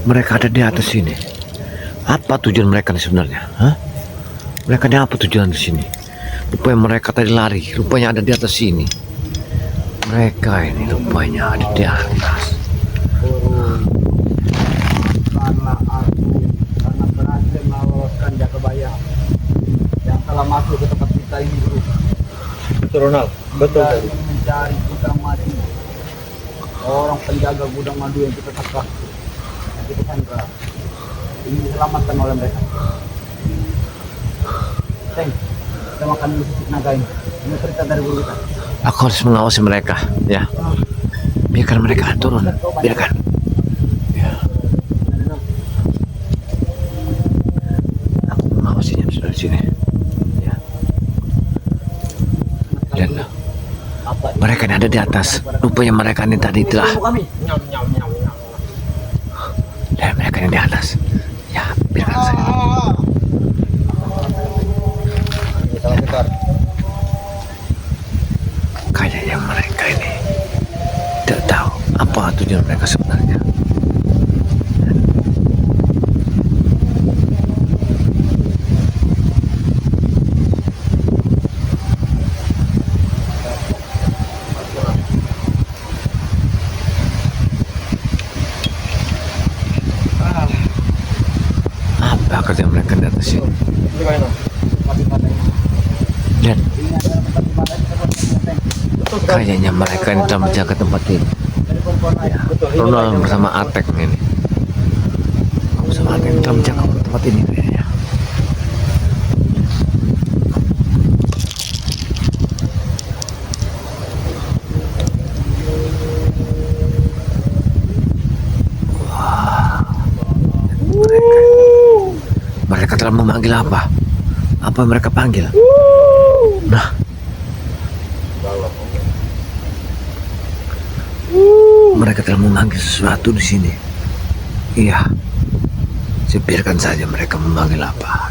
Mereka ada di atas sini. Apa tujuan mereka nih sebenarnya? Hah? Mereka ini apa tujuan di sini? Rupanya mereka tadi lari. Rupanya ada di atas sini. Mereka ini rupanya ada di atas. Karena aku karena berhasil meloloskan Jakabaya yang telah masuk ke tempat kita ini, Guru. Betul Ronald. Betul. Kita ingin mencari gudang madu. Orang penjaga gudang madu yang kita tangkap, yang kita sandra, ini diselamatkan oleh mereka. Teng, kita makan dulu sedikit naga ini. Ini cerita dari guru kita. Aku harus mengawasi mereka. Ya. Biarkan mereka turun. Biarkan. Ya. Aku mengawasinya sudah di sini. Ya. Dan mereka yang ada di atas. Rupanya mereka ini tadi telah. Kami. Dan mereka yang di atas. Ya, biarkan saya. Salam Sekar. Kayaknya mereka ini tidak tahu apa tujuan mereka sebenarnya. Apa kerja mereka di atas sini? Dan kayaknya mereka ini telah menjaga tempat ini. Ya, Ronald bersama Atek ini. Bersama Atek telah menjaga tempat ini kayaknya. Wah. Mereka telah memanggil apa? Apa yang mereka panggil? Nah. Mereka telah memanggil sesuatu di sini. Iya. Saya biarkan saja mereka memanggil apa.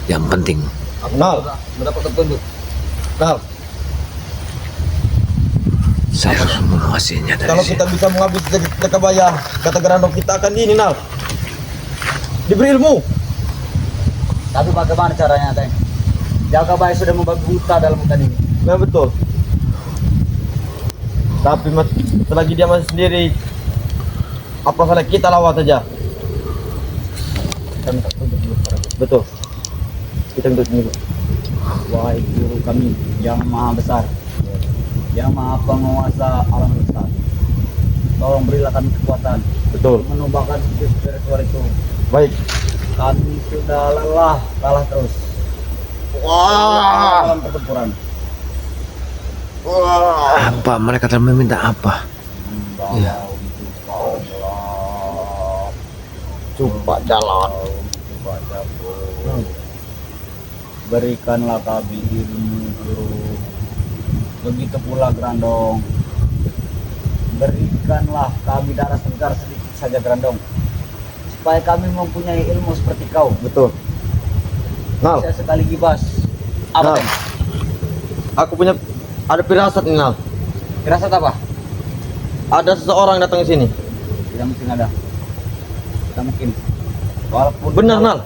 Yang penting Ronald, mendapat petunjuk. Ronald, saya harus menguasainya dari kalau sini. kita bisa menghabis Jakabaya, kata Gerandong kita akan ini, Nal. Diberi ilmu. Tapi bagaimana caranya, Teng? Jakabaya sudah membagi buta dalam hutan ini. Nah, betul. Tapi selagi dia masih sendiri, apa salah kita lawan saja. Kita minta petunjuk dulu sekarang. Betul. Kita minta dulu. Wahai guru kami yang maha besar, Yang Maha Penguasa alam semesta. Tolong berilah kami kekuatan Betul. menumbangkan spiritual itu. Baik. Kami sudah lelah, kalah terus. Wah. Dalam pertempuran. Wah. Apa mereka telah meminta apa? Iya. Coba jalan. Berikanlah kami ilmu guru. Begitu pula Grandong. Berikanlah kami darah segar sedikit saja Grandong. Supaya kami mempunyai ilmu seperti kau. Betul. Nal, Saya sekali gibas. Apa? Nal. Teng? Aku punya ada firasat nih, Nal. Firasat apa? Ada seseorang datang ke sini. Tidak mungkin ada. Tidak mungkin. Walaupun Benar, Nal.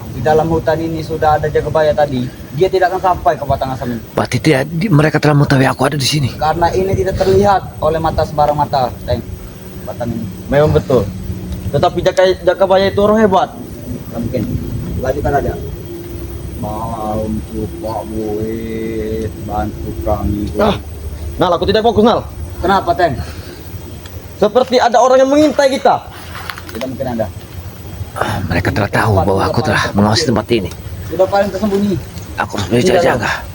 di dalam hutan ini sudah ada Jagabaya tadi, dia tidak akan sampai ke Batang Asam ini. Berarti tidak, mereka telah mengetahui aku ada di sini. Karena ini tidak terlihat oleh mata sembarang mata, Teng. Batang ini. Memang betul. Tetapi Jakabaya itu orang hebat. Tidak mungkin. Lanjutkan aja. Bantu Pak Buit, bantu kami. Ah, Nal, aku tidak fokus, Nal. Kenapa, Teng? Seperti ada orang yang mengintai kita. Tidak mungkin ada. Mereka telah tahu bahwa aku telah mengawasi tempat ini. Sudah paling tersembunyi. Aku harus berjaga-jaga.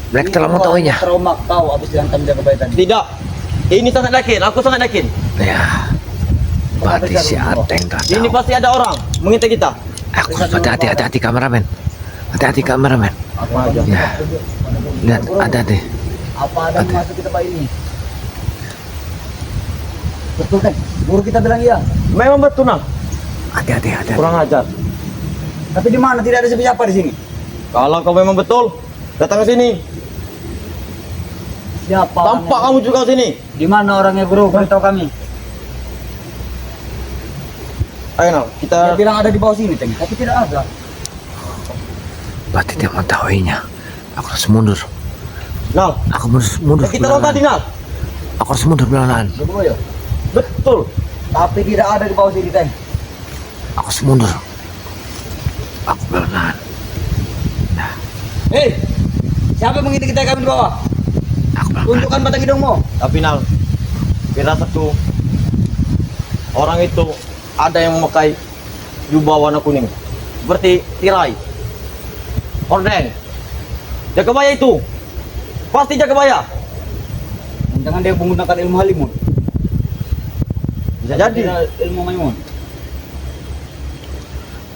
Mereka telah mengetahuinya. Trauma kau habis dihantam Jagabaya tadi. Tidak. Ini sangat yakin, aku sangat yakin. Ya, berarti si Ateng telah Ini tahu. pasti ada orang mengintai kita. Aku harus hati-hati kameramen. Hati-hati kameramen. Apa aja? Ya. Lihat, hati-hati. Apa ada yang masuk kita Pak ini? Betul, Teng. Guru kita bilang iya. Memang betul, Nal. Hati-hati. Kurang ajar. Tapi di mana? Tidak ada siapa-siapa di sini. Kalau kau memang betul, datang ke sini. Siapa? Tampak kamu juga ke sini. Di mana orangnya, Guru? Beritahu kami. Ayo, Nal, Dia kita bilang ada di bawah sini, Teng. Tapi tidak ada. Berarti dia mengetahuinya. Aku harus mundur. Nal, Aku mundur. kita lawan tadi, Nal. Aku harus mundur belahan. Betul ya? Betul. Tapi tidak ada di bawah sini, Teng. Aku harus mundur. Aku belahan. Hei! Siapa yang mengintip kita kami di bawah? Aku belahan. Tunjukkan batang hidungmu. Tapi, Nal, firasatku orang itu ada yang memakai jubah warna kuning seperti tirai, hordeng. Jakabaya itu pasti Jakabaya. Jangan dia menggunakan ilmu halimun. Bisa jadi. Tidak ilmu maimun.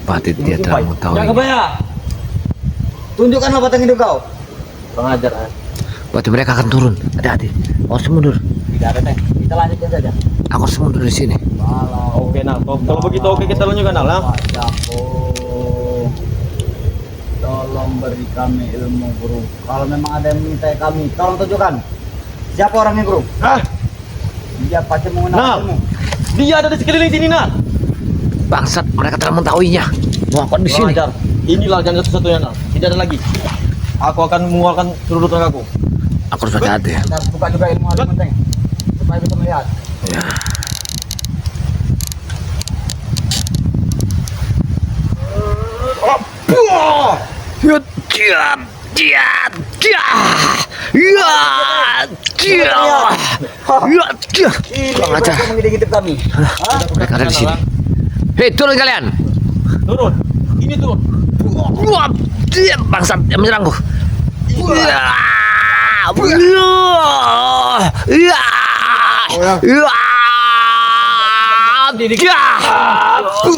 Berarti dia telah mengetahui. Jakabaya! Tunjukkanlah batang hidung kau. Kurang ajar. Berarti mereka akan turun. Hati-hati. Aku harus mundur. Tidak ada, Teng. Kita lanjutkan saja. Aku harus mundur di sini. Kalau Oke, Nal. Kalau begitu oke, kita lanjutkan, Nal. Ya? Wajahku, tolong beri kami ilmu, Guru. Kalau memang ada yang minta kami, tolong tunjukkan. Siapa orangnya, Guru? Ah, Dia pasti Nah. menggunakan ilmu. dia ada di sekeliling sini, Nal. Bangsat, mereka telah mengetahuinya. Mau aku di Kurang sini. ajar. Inilah jalan satu-satunya, Nal. Tidak ada lagi. Aku akan mengeluarkan seluruh tenagaku. Aku harus hati-hati. Kita harus buka juga ilmu halimun, Teng, supaya bisa melihat. Ya. Ya, dia, dia, dia, ya, dia, ya, dia. Kurang ajar. Mereka mengintip kami. Hah? Mereka ada di sini. Hei, turun kalian. Turun. Ini turun. Wah, dia bangsat yang menyerangku. Ya, ya,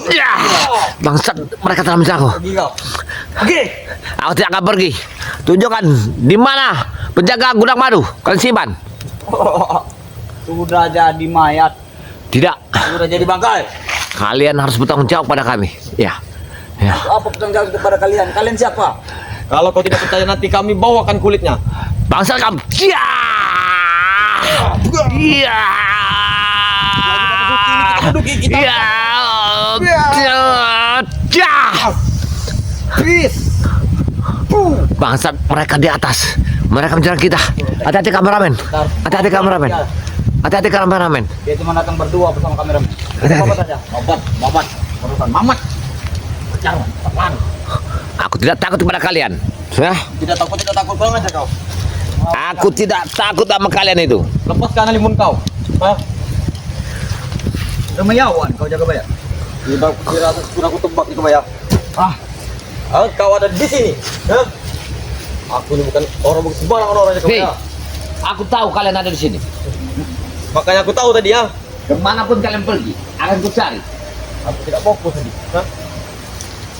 ya, bangsat mereka telah menyerangku. Pergi kau. Oke. Aku tidak akan pergi. Tunjukkan di mana penjaga gudang madu. Kalian simpan. Sudah jadi mayat. Tidak. Sudah jadi bangkai. Kalian harus bertanggung jawab pada kami. Ya. Ya. Apa pertanggung jawab kepada kalian? Kalian siapa? Kalau kau tidak percaya nanti kami bawakan kulitnya. Bangsa kamu. Ya. Ya. Duduk kita. Ya. Ya. Bangsat mereka di atas. Mereka menyerang kita. Hati-hati kameramen. Hati-hati kameramen. Hati-hati kameramen. Dia cuma datang berdua bersama kameramen. Hati-hati. Babat saja. Babat. Urusan Mamat. Jangan, pelan. Aku tidak takut kepada kalian. Ya. Tidak takut kurang ajar kau. Aku tidak takut sama kalian itu. Lepaskan limun kau. Hah? Remayawan kau jaga bayar. Tidak kira sudah aku tebak itu ya. Kau ada di sini. Hah? Aku ini bukan orang sembarangan orang jaga Hei, bayar. aku tahu kalian ada di sini. Makanya aku tahu tadi ya. Kemanapun kalian pergi, akan ku cari. Aku tidak fokus tadi. Hah?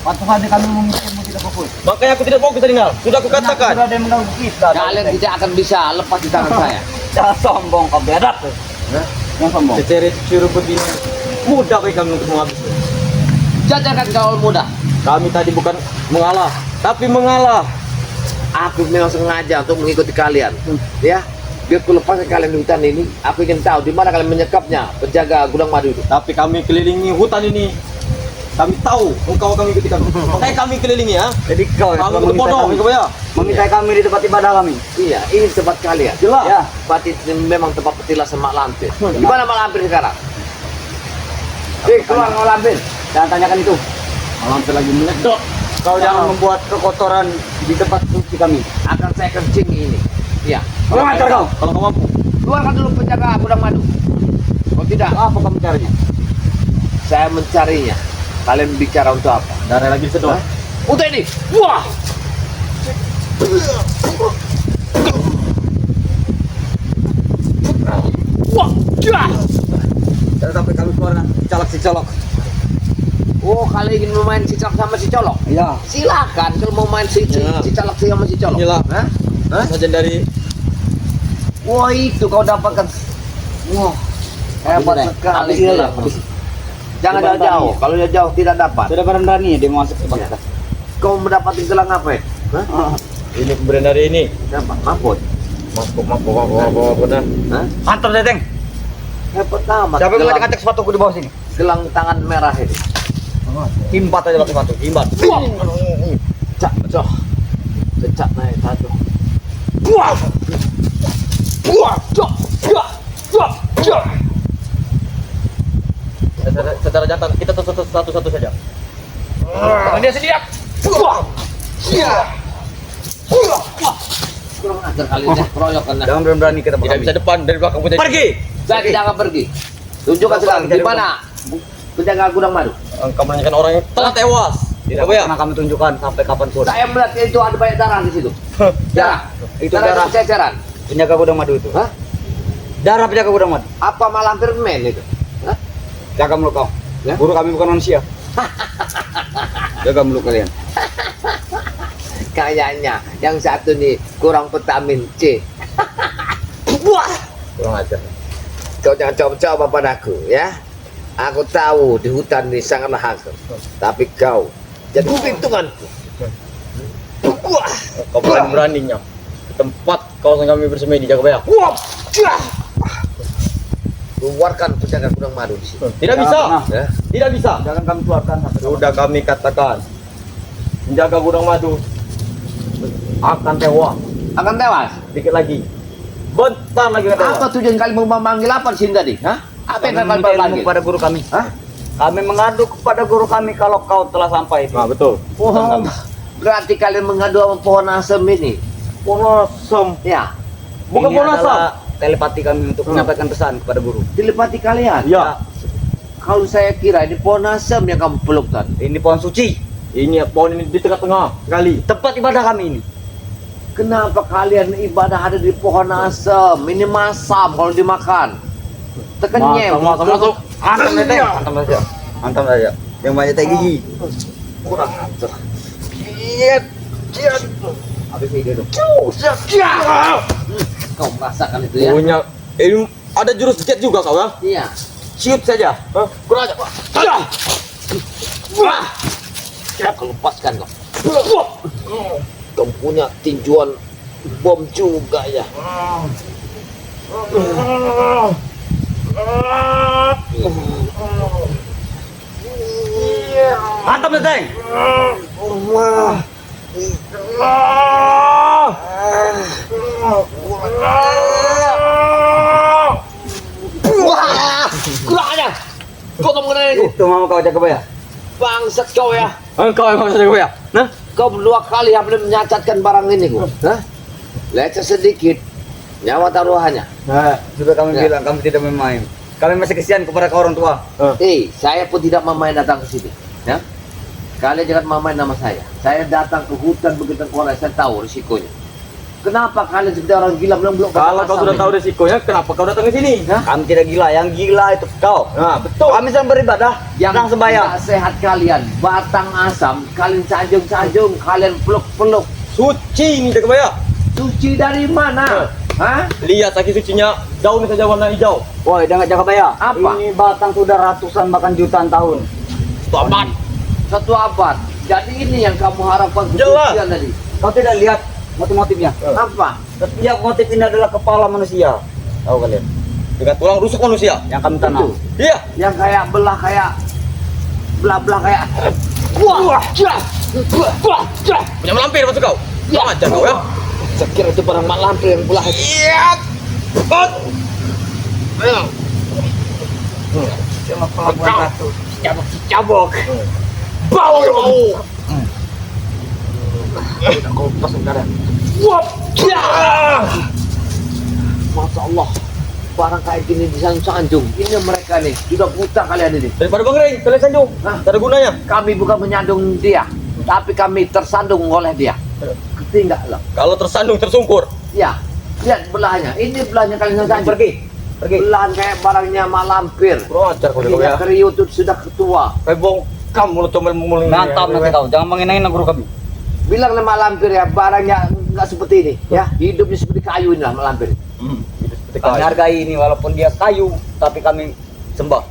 Waktu hari kami meminta ilmu tidak fokus. Makanya aku tidak fokus tadi Nal. Sudah aku katakan. Sudah ada yang mengganggu kita. Kalian tidak akan bisa lepas di tangan saya. Jangan sombong kau berat. Yang sombong. Ceceret curu begini mudah bagi kami untuk menghabiskan. Jajakan kawal muda. Kami tadi bukan mengalah, tapi mengalah. Aku memang sengaja untuk mengikuti kalian. Ya, biar ku lepaskan kalian di hutan ini. Aku ingin tahu di mana kalian menyekapnya, penjaga gudang madu itu. Tapi kami kelilingi hutan ini. Kami tahu engkau kami ikuti kami. Makanya kami kelilingi ya. Jadi kau yang Kami telah meminta berbodoh, kami, kau ya. meminta kami di tempat ibadah kami. Iya, ini tempat kalian. Jelas. Ya. Tempat ini memang tempat petilasan Mak Lampir. Di mana Mak Lampir sekarang? Keluar Mak Lampir. Jangan tanyakan itu. Malam lagi menyedot. Kau jangan membuat kekotoran di tempat suci kami. Akan saya kencing ini. Iya. Kurang ajar kau. Kalau kau mampu. Keluarkan dulu penjaga gudang madu. Kalau tidak, Apa kamu carinya? saya mencarinya. Kalian bicara untuk apa? Darah lagi sedot. Untuk ini. Wah. Wah. Jah. Jangan sampai kami keluar si colok. Oh, kalian ingin bermain si colok sama si colok? Iya. Silakan kalau mau main si Ya. colok sama si colok. Inilah. Hah? Hah? Sajian dari Wah, itu kau dapatkan. Wah, hebat Habis, sekali. habis, Gelang. habis. Jangan Coba jauh-jauh. tanya. Kalau jauh tidak dapat. Sudah berani dia masuk ke Iya. Kau mendapatkan gelang apa ya? Hah? ini pemberian dari ini. Siapa? Mahfud. Mampu dah. Hah? Antar Teteng. Hebat amat. Siapa yang Gelang- ngacak sepatuku di bawah sini? Gelang tangan merah ini. Himbat aja pakai sepatu. Himbat. Cak, cok. Cecak naik satu. Secara jantan kita satu-satu saja. Dia sediak. Kurang ajar kali ini. Keroyok kena. Jangan berani kita Tidak bisa depan dari belakang punya. Pergi. Saya tidak akan pergi. Tunjukkan sekarang di mana penjaga gudang madu. Engkau menanyakan orang yang telah tewas. Tidak ya? Pernah kami tunjukkan sampai kapanpun. Saya melihat itu ada banyak darah di situ. Darah. Itu darah ceceran. penjaga gudang madu itu. Hah? Darah penjaga gudang madu. Apa malampir men itu? Hah? Jaga mulut kau. Ya? Guru kami bukan manusia. Jaga mulut kalian. Kayaknya yang satu nih kurang vitamin C. Kurang ajar. Kau jangan coba-coba padaku ya. Aku tahu di hutan ini sangatlah hasil. Tapi kau jadi perhitunganku. Wah, Kau berani-beraninya di tempat kawasan kami bersemedi jaga bayar. wah, jah. Keluarkan penjaga gudang madu di sini. Tidak bisa. Nah. Ya. Tidak bisa. Jangan kami keluarkan sampai Sudah kami katakan. Menjaga gudang madu akan tewas. Akan tewas. Dikit lagi. Bentar lagi akan tewas. Apa tujuan kalian mau memanggil apa di sini tadi? Hah? Apa yang kalian meminta ilmu panggil? kepada guru kami. Hah? Kami mengadu kepada guru kami kalau kau telah sampai. Nah, betul. Oh, berarti kalian mengadu sama pohon asem ini. Pohon asem. Ya, Bukan Ini pohon asem. adalah telepati kami untuk menyampaikan pesan kepada guru. telepati kalian. Ya. Kalau saya kira ini pohon asem yang kamu peluk tadi. Ini pohon suci. Ini pohon ini di tengah-tengah kali. Tempat ibadah kami ini. Kenapa kalian ibadah ada di pohon asem? Ini masam kalau dimakan. Tekenyem. Masuk. Antam saja. Antam saja. Antam saja. Yang banyak teh gigi. Kurang ajar. Kiat. Habis ini dong. Kau merasakan itu ya? Punya ini ada jurus jet juga kau ya? Iya. Ciut saja. Hah? Kurang ajar. Wah. Kau lepaskan kau. Kau punya tinjuan bom juga ya. Antam Teteng. Wah, kurang ajar. Kau tak mengenai itu. Itu mau kau jaga bayar. Bangsat kau ya. Engkau yang bisa jaga bayar. Nah, Kau berdua kali yang boleh menyacatkan barang ini kau. Hah? lecet sedikit, nyawa taruhannya. Nah, sudah kami Ya. bilang kami tidak main. Kami masih kesian kepada orang tua. Saya pun tidak main datang ke sini. Ya, kalian jangan main nama saya. Saya datang ke hutan begitu keluar, saya tahu risikonya. Kenapa kalian seperti orang gila belum Kalau kau sudah tahu resikonya, kenapa kau datang ke sini? Hah? Kami tidak gila, yang gila itu kau. Nah, betul. Kami sedang beribadah, sedang sembahyang. tidak sehat kalian, batang asam, kalian sanjung-sanjung, kalian peluk-peluk. Suci ini Jakabaya. Suci dari mana? Hah? Lihat kaki sucinya, daun saja warna hijau. Woi, jangan Jakabaya. Apa? Ini batang sudah ratusan bahkan jutaan tahun. Selamat. Satu abad. Jadi ini yang kamu harapkan Jelas. kesucian tadi. Kau tidak lihat motif-motifnya? Apa? Setiap motif ini adalah kepala manusia. Tahu kalian? Dengan tulang rusuk manusia. Yang kami tanam. Itu. Iya. Yang kayak belah kayak wah, Punya melampir masuk kau. Kurang ajar kau ya. saya kira itu barang mak lampir yang belah itu. Iya. Hot. Ayo. Cuma pelabuhan Kau. ratu. Cabok. Bau. Udah kau pasang kalian. Masya Allah, barang kayak gini disanjung. Ini mereka nih, sudah buta kalian ini. Daripada Bang Rey, kalian sanjung. Hah? Tak ada gunanya. Kami bukan menyandung dia, tapi kami tersandung oleh dia. Ngerti enggak lo? Kalau tersandung tersungkur. Ya, lihat belahnya. Ini belahnya kalian sanjung. Pergi. Belahan kayak barangnya mak lampir. Kurang ajar kau Dia ya. kriut itu sudah ketua. Bong, kamu mulut comel muling. Mantap nanti kau. Jangan menghina guru kami. Bilang mak lampir ya, barangnya enggak seperti ini. Ya, hidupnya seperti kayu inilah mak lampir. Seperti Kami kayu. hargai ini walaupun dia kayu, tapi kami sembah.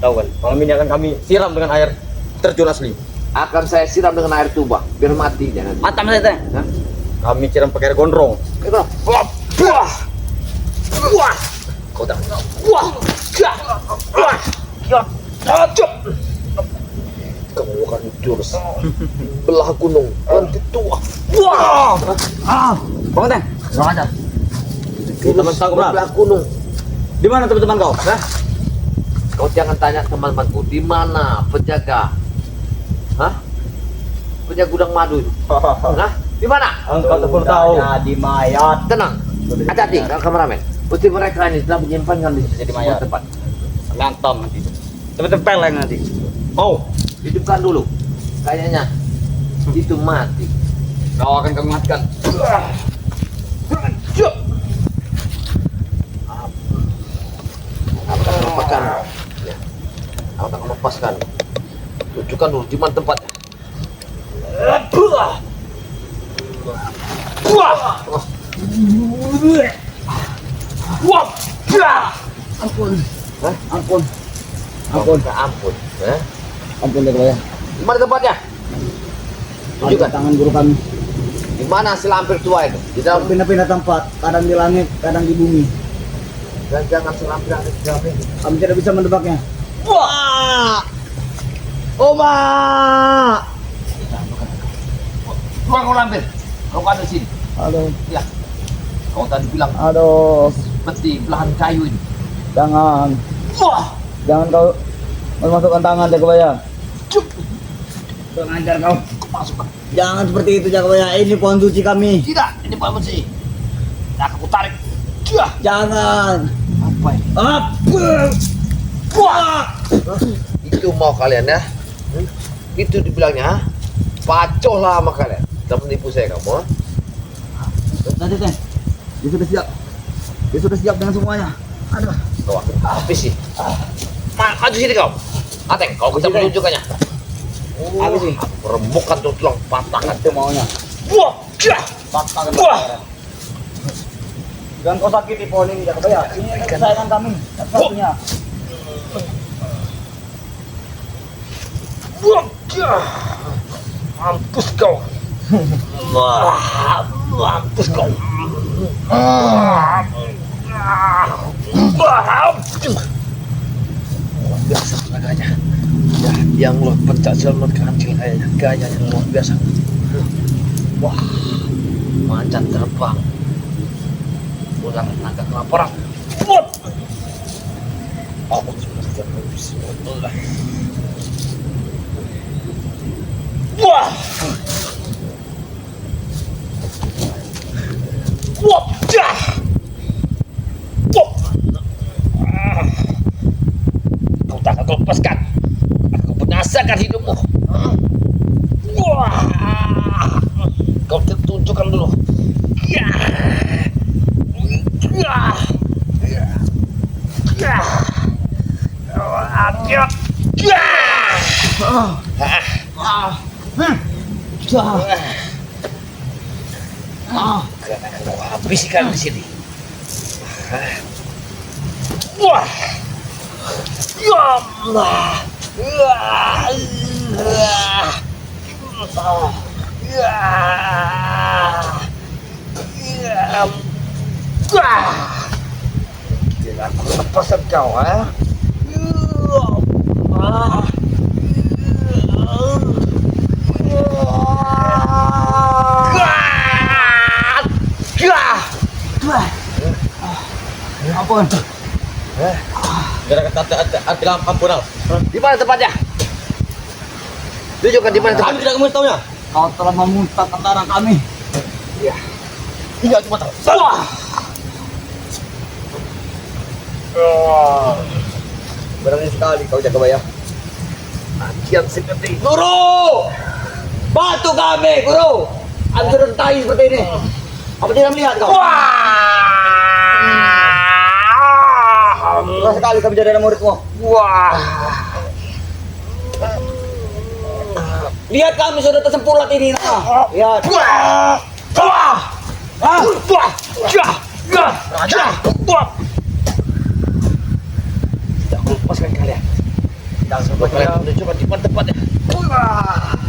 Tahu kan? Malam ini akan kami siram dengan air terjun asli. Akan saya siram dengan air tuba biar mati dia nanti. Mantap nanti. Hah? Kami siram pakai air gondrong. Itu. Wah. Kau dah. Wah. Kamu akan jurus belah gunung nanti tua. Wah! Kau teh. Kurang ajar. Teman saya belah gunung. Di mana teman-teman kau? Hah? Kau jangan tanya teman-temanku di mana penjaga. Hah? Penjaga gudang madu itu. Hah? Di mana? Engkau tak perlu tahu. Jadi mayat. Tenang. Hati-hati, kameramen. Putih mereka ini telah menyimpankan di Jadi mayat. tempat. Lantam nanti. Tempeleng nanti. Oh, Hidupkan dulu. Kayaknya itu mati. Kau akan kami matikan. Aku akan melepaskan. Ya. Aku akan melepaskan. Tunjukkan dulu di mana tempatnya. Ampun. Hah? Ampun. Ampun. Ampun. Hah? Ampun deh ya. Di mana tempatnya? Tunjukkan. Tangan guru kami. Di mana si lampir tua itu? Di dalam. Pindah-pindah tempat. Kadang di langit, kadang di bumi. Dan jangan si lampir ada di dalam ini. Kami tidak bisa mendebaknya. Wah! Oma! Keluar kau lampir. Kau ada di sini. Aduh. Ya. Kau tadi bilang Aduh. seperti belahan kayu ini. Jangan. Wah! Jangan kau memasukkan tangan Jakabaya. Kurang ajar kau. Masukkan. Jangan seperti itu Jakabaya. Ini pohon suci kami. Tidak, ini Pak Mensi. Nah, aku tarik. Dah. Jangan. Apa ini? Apa? Wah! Itu mau kalian ya? Itu dibilangnya, ha? Pacoh lah sama kalian. Jangan menipu saya kamu, ha? Nanti teh. Dia sudah siap. Dia sudah siap dengan semuanya. Aduh. Kau apa sih? Maju sini kau. Ateng, kau bisa menunjukkannya. Apa sih? Remukkan tuh tulang patahkan. Itu maunya. Wah! Dah. Patahkan. Wah! Jangan kau sakiti pohon ini Jakabaya. Ini kesayangan kami. Satu-satunya. Wah! Dah. Mampus kau. Wah! Mampus kau. Luar biasa tenaganya. Ya, yang luar pencak silat kancil kayaknya. Gaya yang luar biasa. Wah, macan terbang. Ular naga kelaparan. Wah. Aku sudah terlalu bismillah. Wah. Wop, dah. Wop. Kau tak akan lepaskan. Aku binasakan hidupmu. Wah. Kau tunjukkan dulu. Ya. Ya. Ya. Ya. Ya. Ya. Karena kau habiskan di sini. Wah. Ya Allah. Ya. Ya. Ya. Wah. Tidak aku lepaskan kau, ha? Ah. Ampun. Biar kata bilang ampun al. Di mana tempatnya? Tunjukkan di mana Kami tempatnya. tidak mengetahuinya. Kau telah memuntah antara kami. Tinggal cuma tahu. Wah. Berani sekali kau Jakabaya. Ajian seperti Guru! Bantu kami, Guru! Hancur dan tahi seperti ini. Apa tidak melihat kau? Susah sekali kami jadi muridmu. Wah. Lihat kami sudah tersempurlat ini. Nah. Lihat. Wah. Wah. Ah. Wah. Ya. Ya. Ya. Wah. Tidak aku lepaskan kalian. Dan sampai kalian menunjukkan di mana tempatnya. Wah.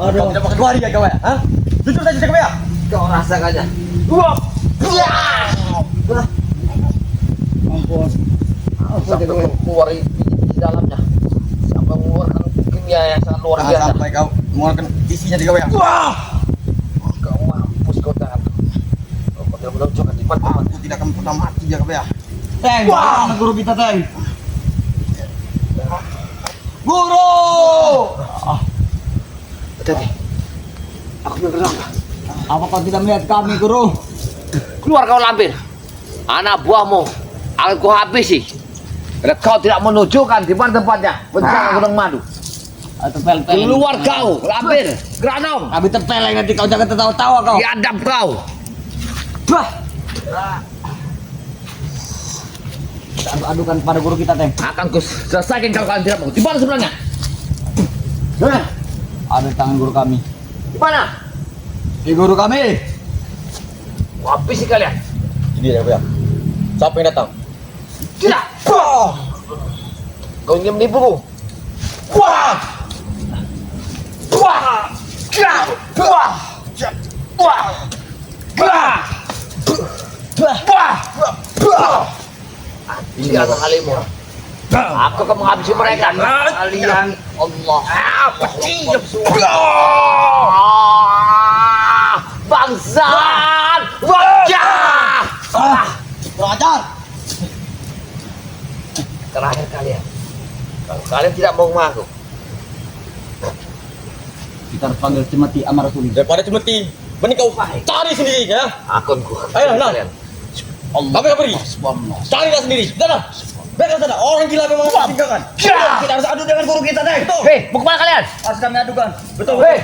Kau tidak makan 2 hari ya Jakabaya? Hah? Jujur saja Jakabaya. Kau rasakannya. Ampun. Sampai keluar di dalamnya. Sampai mengeluarkan kimia yang sangat luar biasa. Sampai kau mengeluarkan isinya Jakabaya. Wah. Kau mampus kau tak. Kau benar-benar menunjukkan di mana tempat. Aku tidak akan pernah mati Jakabaya. Teng, Wah. mana guru kita, Teng? Guru! Hati-hati. Aku menerangkan. Apa kau tidak melihat kami, Guru? Keluar kau lampir. Anak buahmu akan ku habisi. Karena kau tidak menunjukkan di mana tempatnya. Bencana Gunung Madu. Tepel-pel. Keluar kau, lampir. Granong. Kami tepeleng nanti kau jangan tertawa-tawa kau. Diadap kau. Bah. Kita adu-adukan pada guru kita, Teng. Akan ku selesaikan kalau kalian tidak mau. Di mana sebenarnya? Ada di tangan guru kami. Di mana? Di guru kami. Ku habisi kalian. Ini Jakabaya. Siapa yang datang? Tidak. Kau ingin menipuku? Wah! Wah! Wah! Wah! Wah! Wah! Wah! Wah! Tidak kalimu. Aku akan menghabisi mereka. Kalian Allah. Diam semua. Bangsat! Wajah! Kurang ajar. Terakhir kalian. Kalau kalian tidak mau mengaku, Kita harus panggil Cemeti Amarasuli. Daripada cemeti, mending kau cari sendiri ya. akunku. Ayo, nah. Kalian. Kami akan pergi. Carilah sendiri. Sana. Biarkan sana. Orang gila memang harus tinggalkan. Ya! Kita harus adu dengan guru kita, Teng. Betul. Hei, mau kemana kalian? Harus kami adukan. Betul. Hei!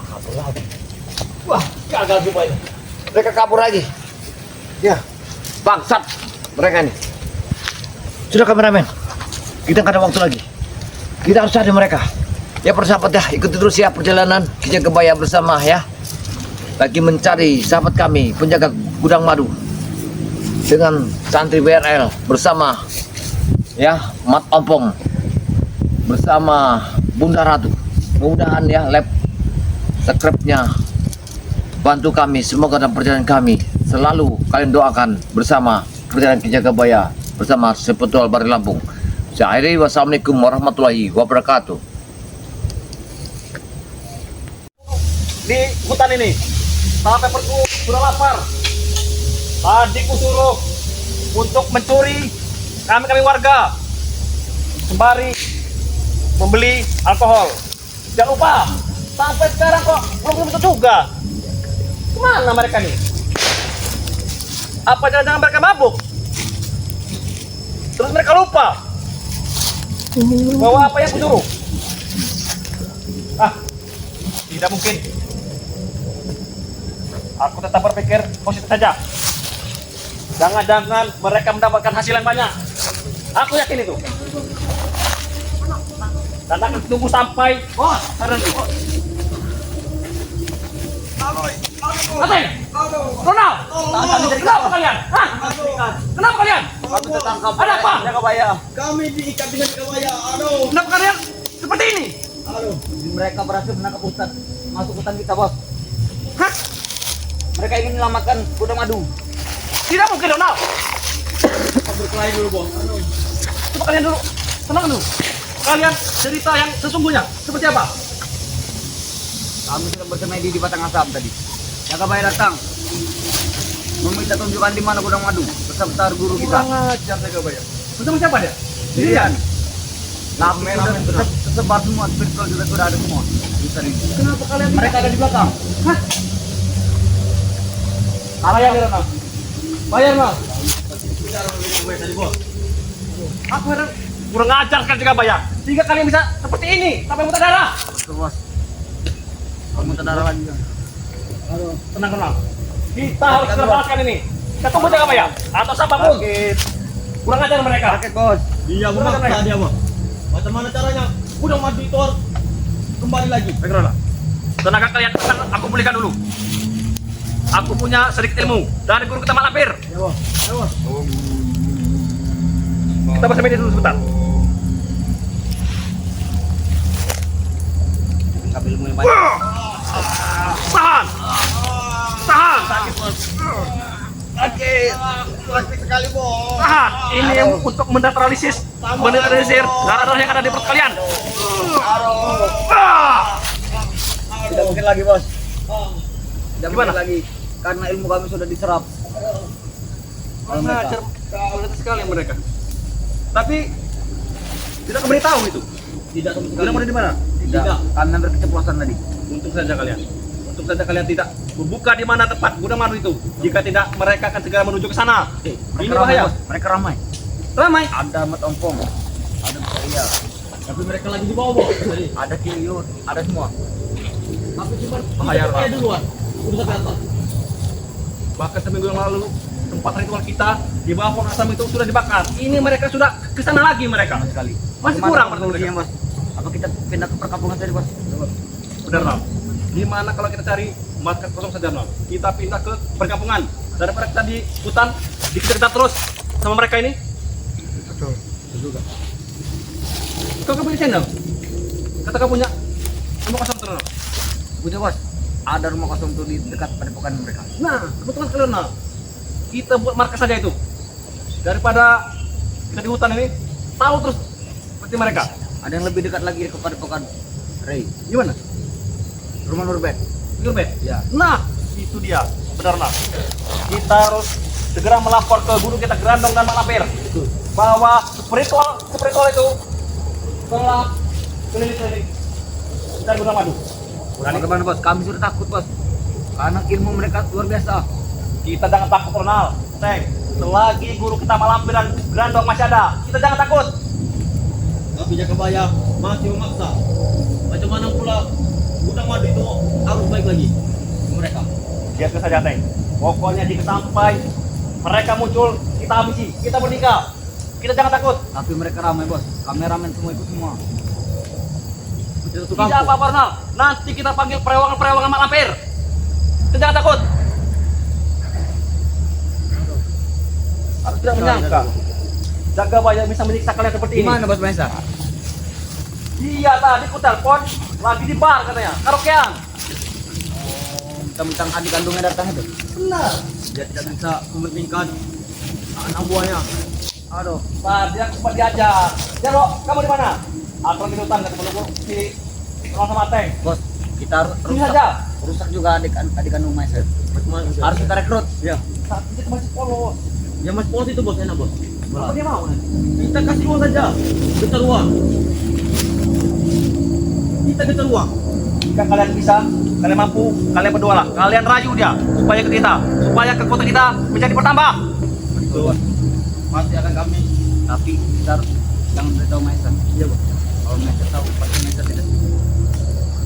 Kabur lagi. Wah, gagal semuanya. Mereka kabur lagi. Ya, bangsat mereka ini. Sudah kameramen, kita nggak ada waktu lagi. Kita harus cari mereka. Ya persahabat ya, ikuti terus ya perjalanan Ki Jakabaya bersama ya. Lagi mencari sahabat kami, penjaga gudang madu. Dengan santri BRL bersama ya Mat Ompong bersama Bunda Ratu. Mudah-mudahan ya subscribe-nya bantu kami. Semoga dalam perjalanan kami selalu kalian doakan bersama perjalanan ke Jagabaya bersama Sepetual Bari Lampung. Saya akhiri, wassalamualaikum warahmatullahi wabarakatuh. Di hutan ini sampai perutku sudah lapar. Tadi ku suruh untuk mencuri kami warga sembari membeli alkohol. Jangan lupa, sampai sekarang kok belum tentu juga. Kemana mereka nih? Apa jangan-jangan mereka mabuk? Terus mereka lupa bahwa apa yang kusuruh? Ah, tidak mungkin. Aku tetap berpikir positif saja. Jangan-jangan mereka mendapatkan hasil yang banyak. Aku yakin itu. Dan akan tunggu sampai terhenti. Ateng, Ronald, kenapa kalian? Hah? Kenapa kalian? Kami tertangkap. Ada apa? Jagabaya. Kami diikat dengan Jagabaya. Aduh. Kenapa kalian seperti ini? Aduh. Mereka berhasil menangkap hutan. Masuk hutan kita, Bos. Hah? Mereka ingin menyelamatkan Gudang Madu. Tidak mungkin, Ronald. Berkelahi dulu, Bos. Aduh. Coba kalian dulu, tenang dulu. Kalian cerita yang sesungguhnya seperti apa? Kami sedang bersemedi di batang asam tadi. Jagabaya datang. Meminta tunjukkan di mana Gudang Madu beserta guru kita. Kurang ajar Jagabaya. Bersama siapa dia? Sendirian. Ramen tersebar semua, spiritual juga sudah ada semua. Bisa ini. Kenapa kalian Mereka ada di belakang. Hah? Bayar nih, Ronald. Bayar, Ronald. Aku heran, kurang ajar kan Jagabaya. Sehingga kalian bisa seperti ini, sampai muntah darah. Betul, Bos. Kamu darah lagi. Aduh. Tenang, Ronald. Kita harus melepaskan ini. Kita tunggu Jagabaya atau siapapun. Kurang ajar mereka. Sakit, Bos. Iya, memaksa dia, Bos. Bagaimana caranya? Gudang Madu itu harus kembali lagi. Baik, Ronald. Tenaga kalian akan aku pulihkan dulu. Aku punya sedikit ilmu dari guru kita Mak Lampir. Ya, Bos. Ya, Bos. Kita bersemedi dulu sebentar. Ambil ilmu yang banyak. Tahan! Tahan! Sakit. Sakit sekali, Bos. Tahan! Ini yang untuk menetralisir darah-darah yang ada di perut kalian. Tidak mungkin lagi, Bos. Tidak Gimana? mungkin lagi. Karena ilmu kami sudah diserap. Oleh mereka. Sulit sekali mereka. Tapi tidak memberitahu itu. Tidak sama sekali. Tidak mau di mana? Tidak. Kami ambil keceplosan tadi. Untung saja kalian. Untung saja kalian tidak membuka di mana tempat Gudang Madu itu. Jika tidak, mereka akan segera menuju ke sana. Ini Mereka ramai, bahaya. Bos. Mereka ramai. Ramai. Ada Mat Ompong. Ada Buaya. Tapi mereka lagi di bawah, Bos. Ada Kiyun. Ada semua. Tapi cuma Bahaya, Pak. duluan. Udah sampai atas. Bahkan seminggu yang lalu tempat ritual kita di bawah pohon asam itu sudah dibakar. Ini mereka sudah ke sana lagi mereka. Sama sekali. Masih Bagaimana kurang teknologinya, Bos? Apa kita pindah ke perkampungan tadi, Bos? Benar, Ram. Gimana kalau kita cari market kosong saja, Ram? Kita pindah ke perkampungan. Daripada kita di hutan, dikejar terus sama mereka ini. Betul. Betul juga. Kau punya channel? Kata kau punya rumah kosong terus. Punya, Bos. Ada rumah kosong tuh di dekat padepokan mereka. Nah, kebetulan kalian, Ram. Kita buat markas saja itu. Daripada kita di hutan ini, tahu terus seperti mereka. Ada yang lebih dekat lagi ke padepokan Ray. Gimana? Rumah Nurbet. Nurbet? Ya. Nah, itu dia. Benar, Ram. Kita harus segera melapor ke guru kita Grandong dan Mak Lampir bahwa spiritual itu telah keliling-keliling dan Gudang Madu. Bagaimana, Bos? Kami sudah takut, Bos. Karena ilmu mereka luar biasa. Kita jangan takut, Ronald. Cek, selagi guru kita Mak Lampir dan Grandong masih ada, kita jangan takut. Tapi Jagabaya masih memaksa. Macam mana pula Gudang Madu itu harus baik lagi mereka. Biarkan saja, Teng. Pokoknya jika sampai mereka muncul, kita habisi, kita bernikah. Kita jangan takut. Tapi mereka ramai, Bos. Kameramen semua ikut semua. Tidak apa-apa, Ronald. Nanti kita panggil perewangan-perewangan Mak Lampir. Kita jangan takut. Aku tidak menyangka Jagabaya bisa menyiksa kalian seperti ini. Gimana, Bos Mesa? Iya, tadi ku telepon lagi di bar katanya, karaokean. Tentang adik kandungnya datang itu. Benar. Dia tidak bisa mementingkan anak buahnya. Aduh. Pak, dia sempat diajar. Jaro, kamu di mana? Atau di hutan ketemu lu si orang sama Teng. Bos, kita Ini saja. rusak juga adik kandung Maiser. Harus kita rekrut. Ya. Saat itu masih polos. Ya Mas Pos itu bos, enak bos. Apa dia mau nanti? Kita kasih uang saja. Getar uang. Kita getar uang. Jika kalian bisa, kalian mampu, kalian berdua lah. Kalian rayu dia supaya ke kita, supaya kekuatan kita menjadi bertambah. Betul. Pasti akan kami. Tapi kita harus jangan beritahu Maiser. Iya bos. Kalau Maiser tahu, pasti Maiser tidak.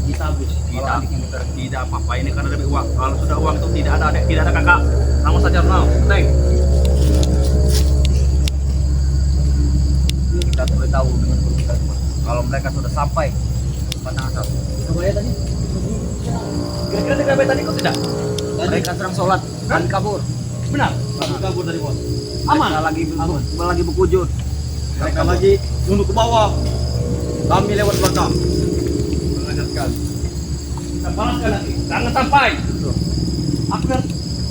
Kita bos. Tidak, Kalau adiknya betul. tidak apa-apa ini karena demi uang. Kalau sudah uang itu tidak ada adik, tidak ada kakak. Kamu saja mau, Teng. Kita beritahu dengan kerusakan. Kalau mereka sudah sampai batang asap, Surabaya tadi. Kira-kira TKP tadi kok tidak? mereka serang sholat dan kabur. Benar. Kami kabur dari bos. Aman. Mereka lagi berkujur. Mereka lagi nunduk ke bawah. Kami lewat belakang. Mengajar sekali. Kita balaskan nanti. Jangan sampai. Akhir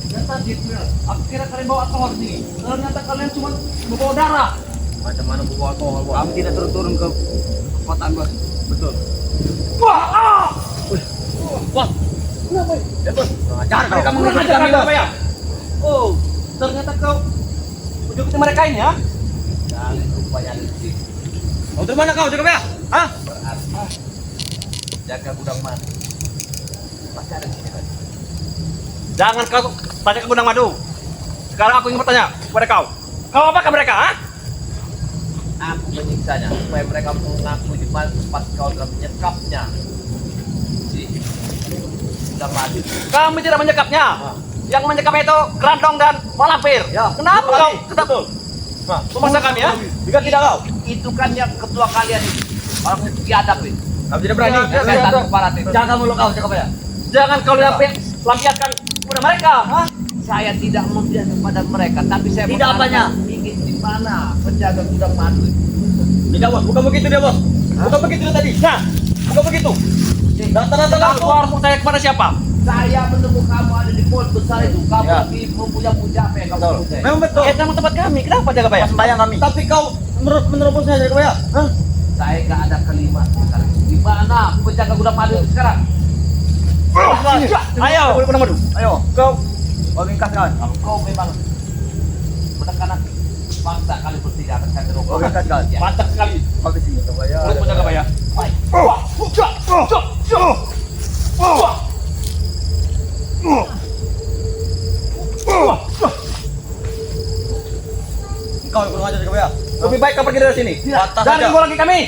yang tadi benar. Aku kira kalian bawa alkohol sini. Ternyata kalian cuma membawa darah. Macam mana bawa alkohol bos? Kami tidak turun ke kotaan bos. Betul. Wah! Ah! Bos. Kenapa? Ya bos. Ajar Mereka kau. mengajar kami apa ya? Oh, ternyata kau ikuti mereka ini ya? Jangan rupanya licik. Mau dari mana kau jaga ya? Hah? Berarti jaga gudang madu. Pasti ada di sini kan? Jangan kau tanya ke gudang madu. Sekarang aku ingin bertanya kepada kau. Kau apakah mereka? Ha? Aku menyiksanya supaya mereka mengaku di mana tempat kau telah menyekapnya. Si gudang madu. Kami tidak menyekapnya. Yang menyekapnya itu Grandong dan Malampir. Ya. Kenapa kau? Betul. Nah, Memaksa kami ya? Jika tidak kau. Itu kan yang ketua kalian ini. Orang itu biadab ini. kami tidak berani. Ya, Saya takut para tim. Jaga mulut kau jaga ya. Jangan kau lampiaskan kepada mereka. Ha? Saya tidak membiarkan kepada mereka, tapi saya Tidak berharap apanya? ingin di mana penjaga gudang madu itu. Tidak bos, bukan begitu dia bos. Bukan begitu dia tadi. Nah, bukan begitu. Datang-datang Aku aku. harus percaya kepada siapa? Saya menemu kamu ada di pos besar itu. Kamu Ya. lagi memuja-muja apa yang kamu Betul. punya. Memang betul. Nama tempat kami. Kenapa jaga bayar? Sembahyang kami. Tapi kau menerobos saya jaga ya? Hah? Saya nggak ada kelima sekarang. Di mana penjaga gudang madu itu sekarang? Ayo, gudang madu. Ayo, kau ringkaskan. Kalau kau memang menekan hati bangsa kali bertiga akan saya Kau rokok. ringkaskan. Ya. Mantap sekali. Kau di sini coba ya. Untuk penjaga bayar. Baik. Kau yang kurang ajar jaga ya? Lebih baik kau pergi dari sini. Patah Jangan saja. ganggu lagi kami.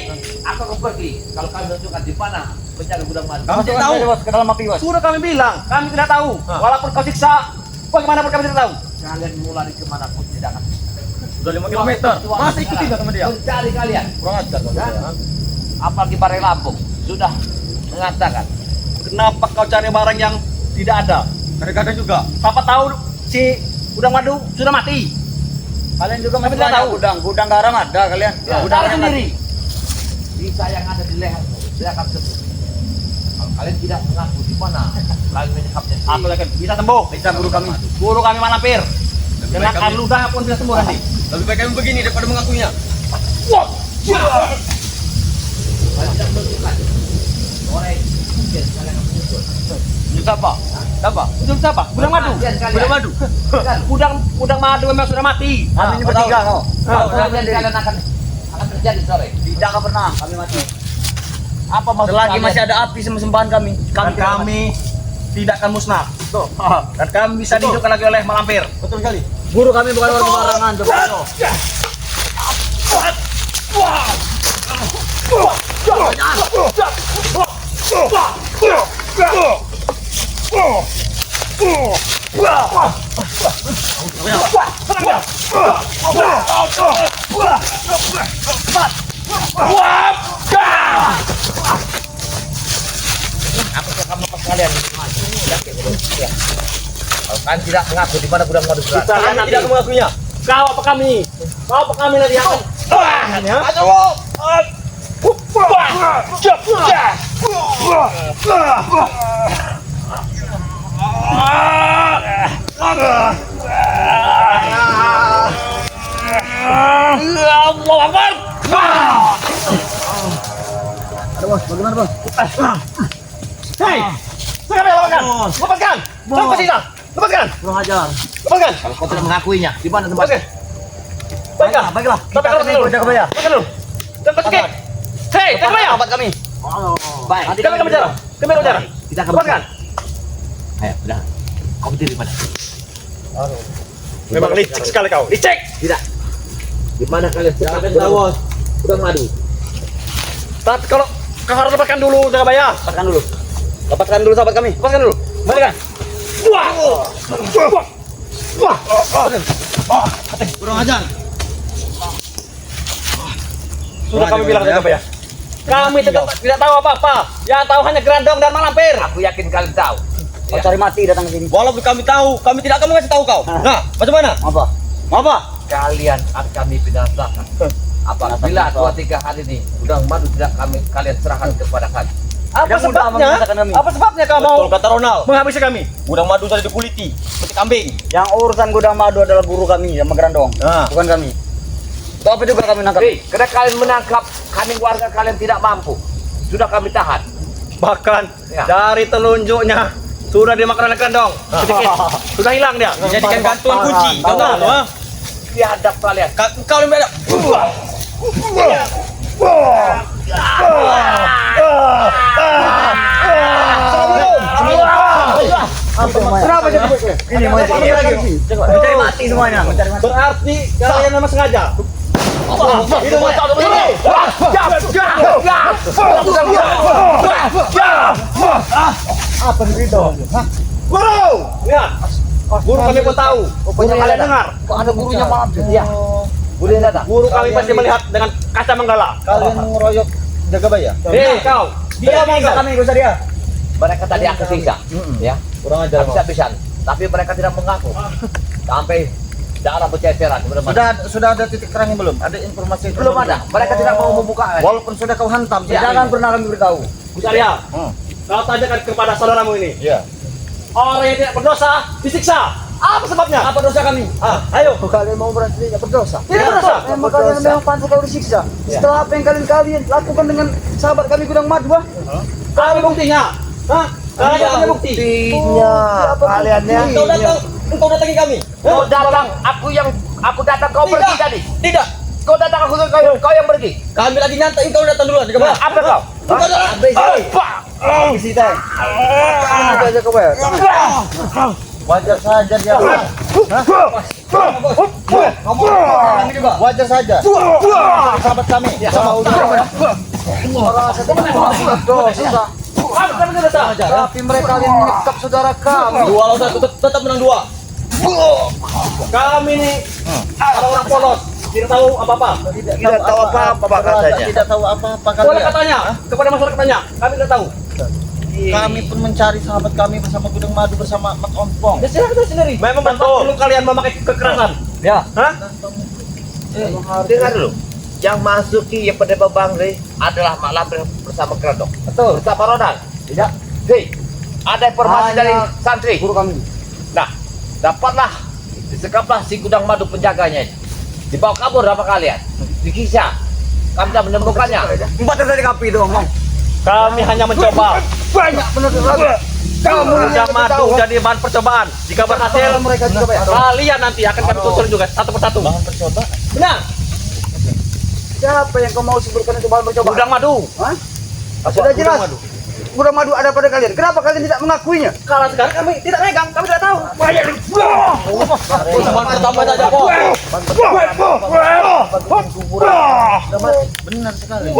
Aku akan pergi kalau kalian menunjukkan di mana penjaga gudang madu. Kamu tidak tahu. Bos, ke dalam api bos. Sudah kami bilang, kami tidak tahu. Walaupun kau siksa, bagaimanapun kami tidak tahu. Kalian mulai kemana pun tidak akan. Sudah 5 kilometer. Masih ikuti nggak sama dia? Mencari kalian. Kurang ajar kau. Ya. Apalagi Bareng Lampung sudah mengatakan Kenapa kau cari barang yang tidak ada? Kadang-kadang juga. Siapa tahu si gudang madu sudah mati. Kalian juga Kami masih tidak banyak tahu. gudang garam ada kalian. ya, Gudang cari yang sendiri. Bisa yang ada di lehermu, saya akan sebut. Kalau kalian tidak mengaku di mana kalian menyekapnya di Aku yakin bisa sembuh. bisa guru kami. Guru kami Malampir. Dengan baik kami- air ludah pun bisa sembuh nanti. Lebih baik kami begini daripada mengakuinya. kalian tidak menunjukkan. Sore mungkin kalian akan muncul. Itu apa? Apa? Itu siapa? Gudang madu. Kalian, kalian. Gudang madu. Kan? Gudang madu memang sudah mati. Kami ini kau bertiga tahu. kau. Kalau Kau kalian sendiri. akan terjadi sore. Tidak akan pernah kami mati. Apa maksud Selagi kalian? masih ada api sembahan kami. Dan tidak kami tidak akan musnah. Dan kami bisa dihidupkan lagi oleh Malampir. Betul sekali. mati. Guru kami bukan orang sembarangan coba kau. Aku akan melepaskan kalian. Ya. Kalau kalian tidak mengaku di mana gudang madu berada. Kami Kami tidak tidak mengakuinya. Kau apa kami? Kau apa kami nanti akan? Ya? Allah Akbar. Ada bos, bagaimana bos? Hei, siapa yang lakukan? Lepaskan. Sampai sini. Lepaskan. Kurang ajar. Lepaskan. Kalau kau tidak mengakuinya, di mana tempatnya? Lepaskan. Baiklah. Baiklah. Sampai kalau dulu. Jaga bayar. Lepaskan dulu. Dan pakai. Hei, jaga bayar. Tempat kami. Baik. Kami akan bicara. Kami akan bicara. Kita akan Lepaskan. Ayo, udah. Kau berdiri di mana? Memang licik sekali kau. Licik. Tidak. Di mana kalian Jangan sedang tahu, bos. Gudang Madu? Tapi kalau kau harus lepaskan dulu, jaga bayar. Lepaskan dulu. Lepaskan dulu sahabat kami. Lepaskan dulu. Balikan. Wah. Wah. Wah. Kurang ajar. Sudah kami bilang jaga bayar. Kami tidak tahu apa-apa. Yang tahu hanya Grandong dan Malampir. Aku yakin kalian tahu. Kau cari mati datang ke sini. Walaupun kami tahu, kami tidak akan mengasih tahu kau. Nah, macam mana? Apa? Apa? Kalian akan kami binasakan. Apabila 2-3 hari ini Gudang Madu tidak kalian serahkan kepada kami. Apa Tidak mudah sebabnya? membinasakan kami. Apa sebabnya kau mau Betul kata Ronald. menghabisi kami? Gudang madu sudah dikuliti, seperti kambing. Yang urusan gudang madu adalah guru kami, sama Grandong. Nah. Bukan kami. Tapi juga kami nangkap. Hei, karena kalian menangkap kami warga kalian tidak mampu. Sudah kami tahan. Bahkan Ya. dari telunjuknya sudah dimakan oleh Grandong. Sedikit. Sudah hilang dia. Dijadikan gantungan kunci. Kau tahu tu, ha? Di hadap kalian. Kau lebih ada. Kenapa jadi begini? Ini mau jadi lagi. Mencari mati semuanya. Mencari mati. Berarti kalian memang sengaja. Itu macam ini. Apa nih itu? Guru! Ya. Guru kami pun tahu. Guru kalian dengar. Kok ada gurunya malam ya? Guru yang datang. Guru kami pasti melihat dengan kaca menggala. Kalian ngeroyok jaga bayar. Hei kau. Dia mangsa. Kami ikut dia. Mereka tadi aku siksa, ya. Kurang ajar. Habis-habisan. Tapi mereka tidak mengaku. Sampai darah berceceran. Sudah ada titik terangnya belum? Ada informasi? Belum ada. Mereka tidak mau membuka. Walaupun sudah kau hantam, Ya. jangan pernah kami beritahu. Busaria, kau tanyakan kepada saudaramu ini. Iya. Orang yang tidak berdosa disiksa. Apa sebabnya? Apa dosa kami? Ayo. Kalian mau berarti tidak berdosa? Tidak berdosa. Memang kalian memang pantas kau disiksa. Setelah apa yang kalian lakukan dengan sahabat kami Gudang Madu, ah? Kami buktinya. Hah? Kalian punya bukti. Buktinya kaliannya. Engkau datangi kami. Kau datang, aku datang, kau pergi tadi. Tidak. Kau datang, kau yang pergi. Kami lagi nyantai, engkau datang duluan. Gimana? Apa kau? Engkau adalah Habis itu. Apa aja kau bayar? wajar saja dia. Kami juga. Wajar saja. Sahabat kami. Sama Dosa. Kami tidak dosa. Tapi mereka yang menyekap saudara kami. dua lawan satu tetap menang dua. Kami ini orang polos. Tidak tahu apa-apa. Tidak tahu apa-apa katanya. Tidak tahu apa-apa Boleh katanya kepada masyarakat tanya. Kami tidak tahu. Kami pun mencari sahabat kami bersama Gudang Madu bersama Mat Ompong. Ya silahkan sendiri. Memang betul kalian memakai kekerasan. Ya. Hah? Dengar dulu. Yang masuki yang pada Bangre adalah Mak Lampir bersama Grandong. Betul. Bersama Ronald. Tidak. Hei, ada informasi Hanya dari santri. Guru kami. Nah, dapatlah disekaplah si Gudang Madu penjaganya ini. Dibawa kabur sama kalian. Dikisah. Kami tidak menemukannya. Empat dari kapi itu ngomong. Kami hanya mencoba. Banyak benar lagi. Kamu Gudang Madu jadi bahan percobaan. Jika berhasil, mereka juga bayar. kalian nanti akan kami susul juga satu persatu. Bahan percobaan. Benar. Siapa yang kau mau sebutkan itu bahan percobaan? Gudang Madu. Hah? Sudah jelas. Gudang Madu ada pada kalian. Kenapa kalian tidak mengakuinya? Kalau sekarang kami tidak megang, kami tidak tahu. Bahan pertama saja kok. Benar sekali.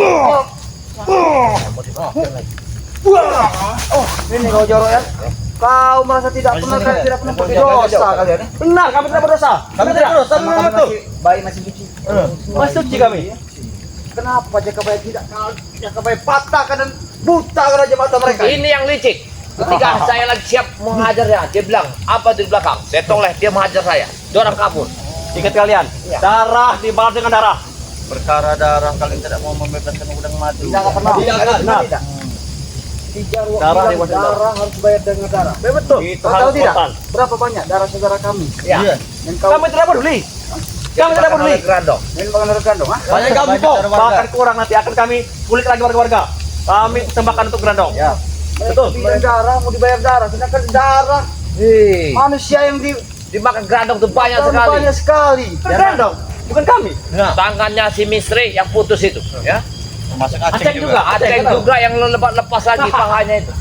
Ini kau jorok ya. Kau merasa tidak pernah berdosa kalian. Benar, kami tidak berdosa. Kami tidak berdosa, benar betul. Bayi masih suci. Masih suci kami. Kenapa Jakabaya tidak? Jakabaya patahkan dan buta raja mata mereka. Ini yang licik. Ketika saya lagi siap menghajarnya, dia bilang, apa di belakang? Saya toleh, dia menghajar saya. Dia orang kabur. Ingat kalian, darah dibalas dengan darah. Perkara darah kalian tidak mau membebaskan Gudang Madu. Tidak pernah. Tidak, benar. Kejar Darah bilang Dewa Sembah. darah harus bayar dengan darah. Betul. Itu Kau hal tahu tidak? spontan. Berapa banyak darah saudara kami? Ya. Yang kau Kami tidak peduli. Kami tidak peduli. Gerandong. yang makan darah kandung, ah? Banyak kami kok. Bahkan kurang nanti akan kami kulit lagi warga-warga. Kami persembahkan untuk Gerandong. Ya. Betul. Bilang darah mau dibayar darah, sedangkan darah Hei, manusia yang dimakan gerandong tuh banyak sekali. banyak sekali. Gerandong, bukan kami. Tangannya si mistri yang putus itu, ya. Termasuk Aceh juga. Aceh juga yang lepas lagi pahanya itu.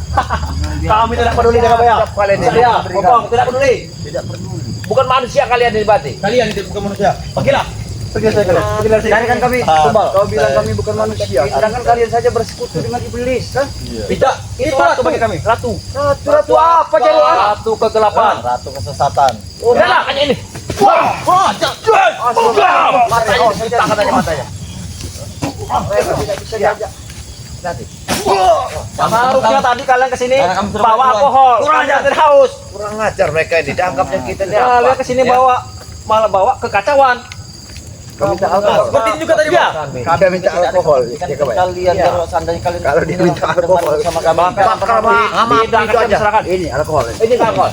Kami tidak peduli dengan bayar. Siap kalian ini. Saya, Bokong, tidak peduli. Tidak peduli. Bukan manusia kalian ini berarti. Kalian itu bukan manusia. Pergilah. Pergi saya kalian. Pergi dari sini. Dari kan kami Tumbal. kau bilang kami bukan manusia, sedangkan kalian saja bersekutu dengan iblis, kan? Tidak, itu ratu bagi kami. Ratu. Ratu apa jadi? Ratu kegelapan. Ratu kesesatan. Udah lah, hanya ini. Matanya dibuta katanya matanya. Mereka tidak bisa diajak. Nanti. Harusnya tadi kalian kesini Karena kamu sudah bawa makan alkohol. Kurang ajar haus. Kurang ngajar mereka ini. Dianggapnya kita ini Kalian apa? kesini Ya. bawa malah bawa kekacauan. Kau minta alkohol. Seperti itu juga tadi, Ya. Pak. Kami minta alkohol. Kan Ya, kawan. kalian Iya. kalau seandainya kalian Kalau dia minta alkohol sama kami. Bakar sama Tidak itu akan aja. diserahkan. Ini alkohol. Ini alkohol.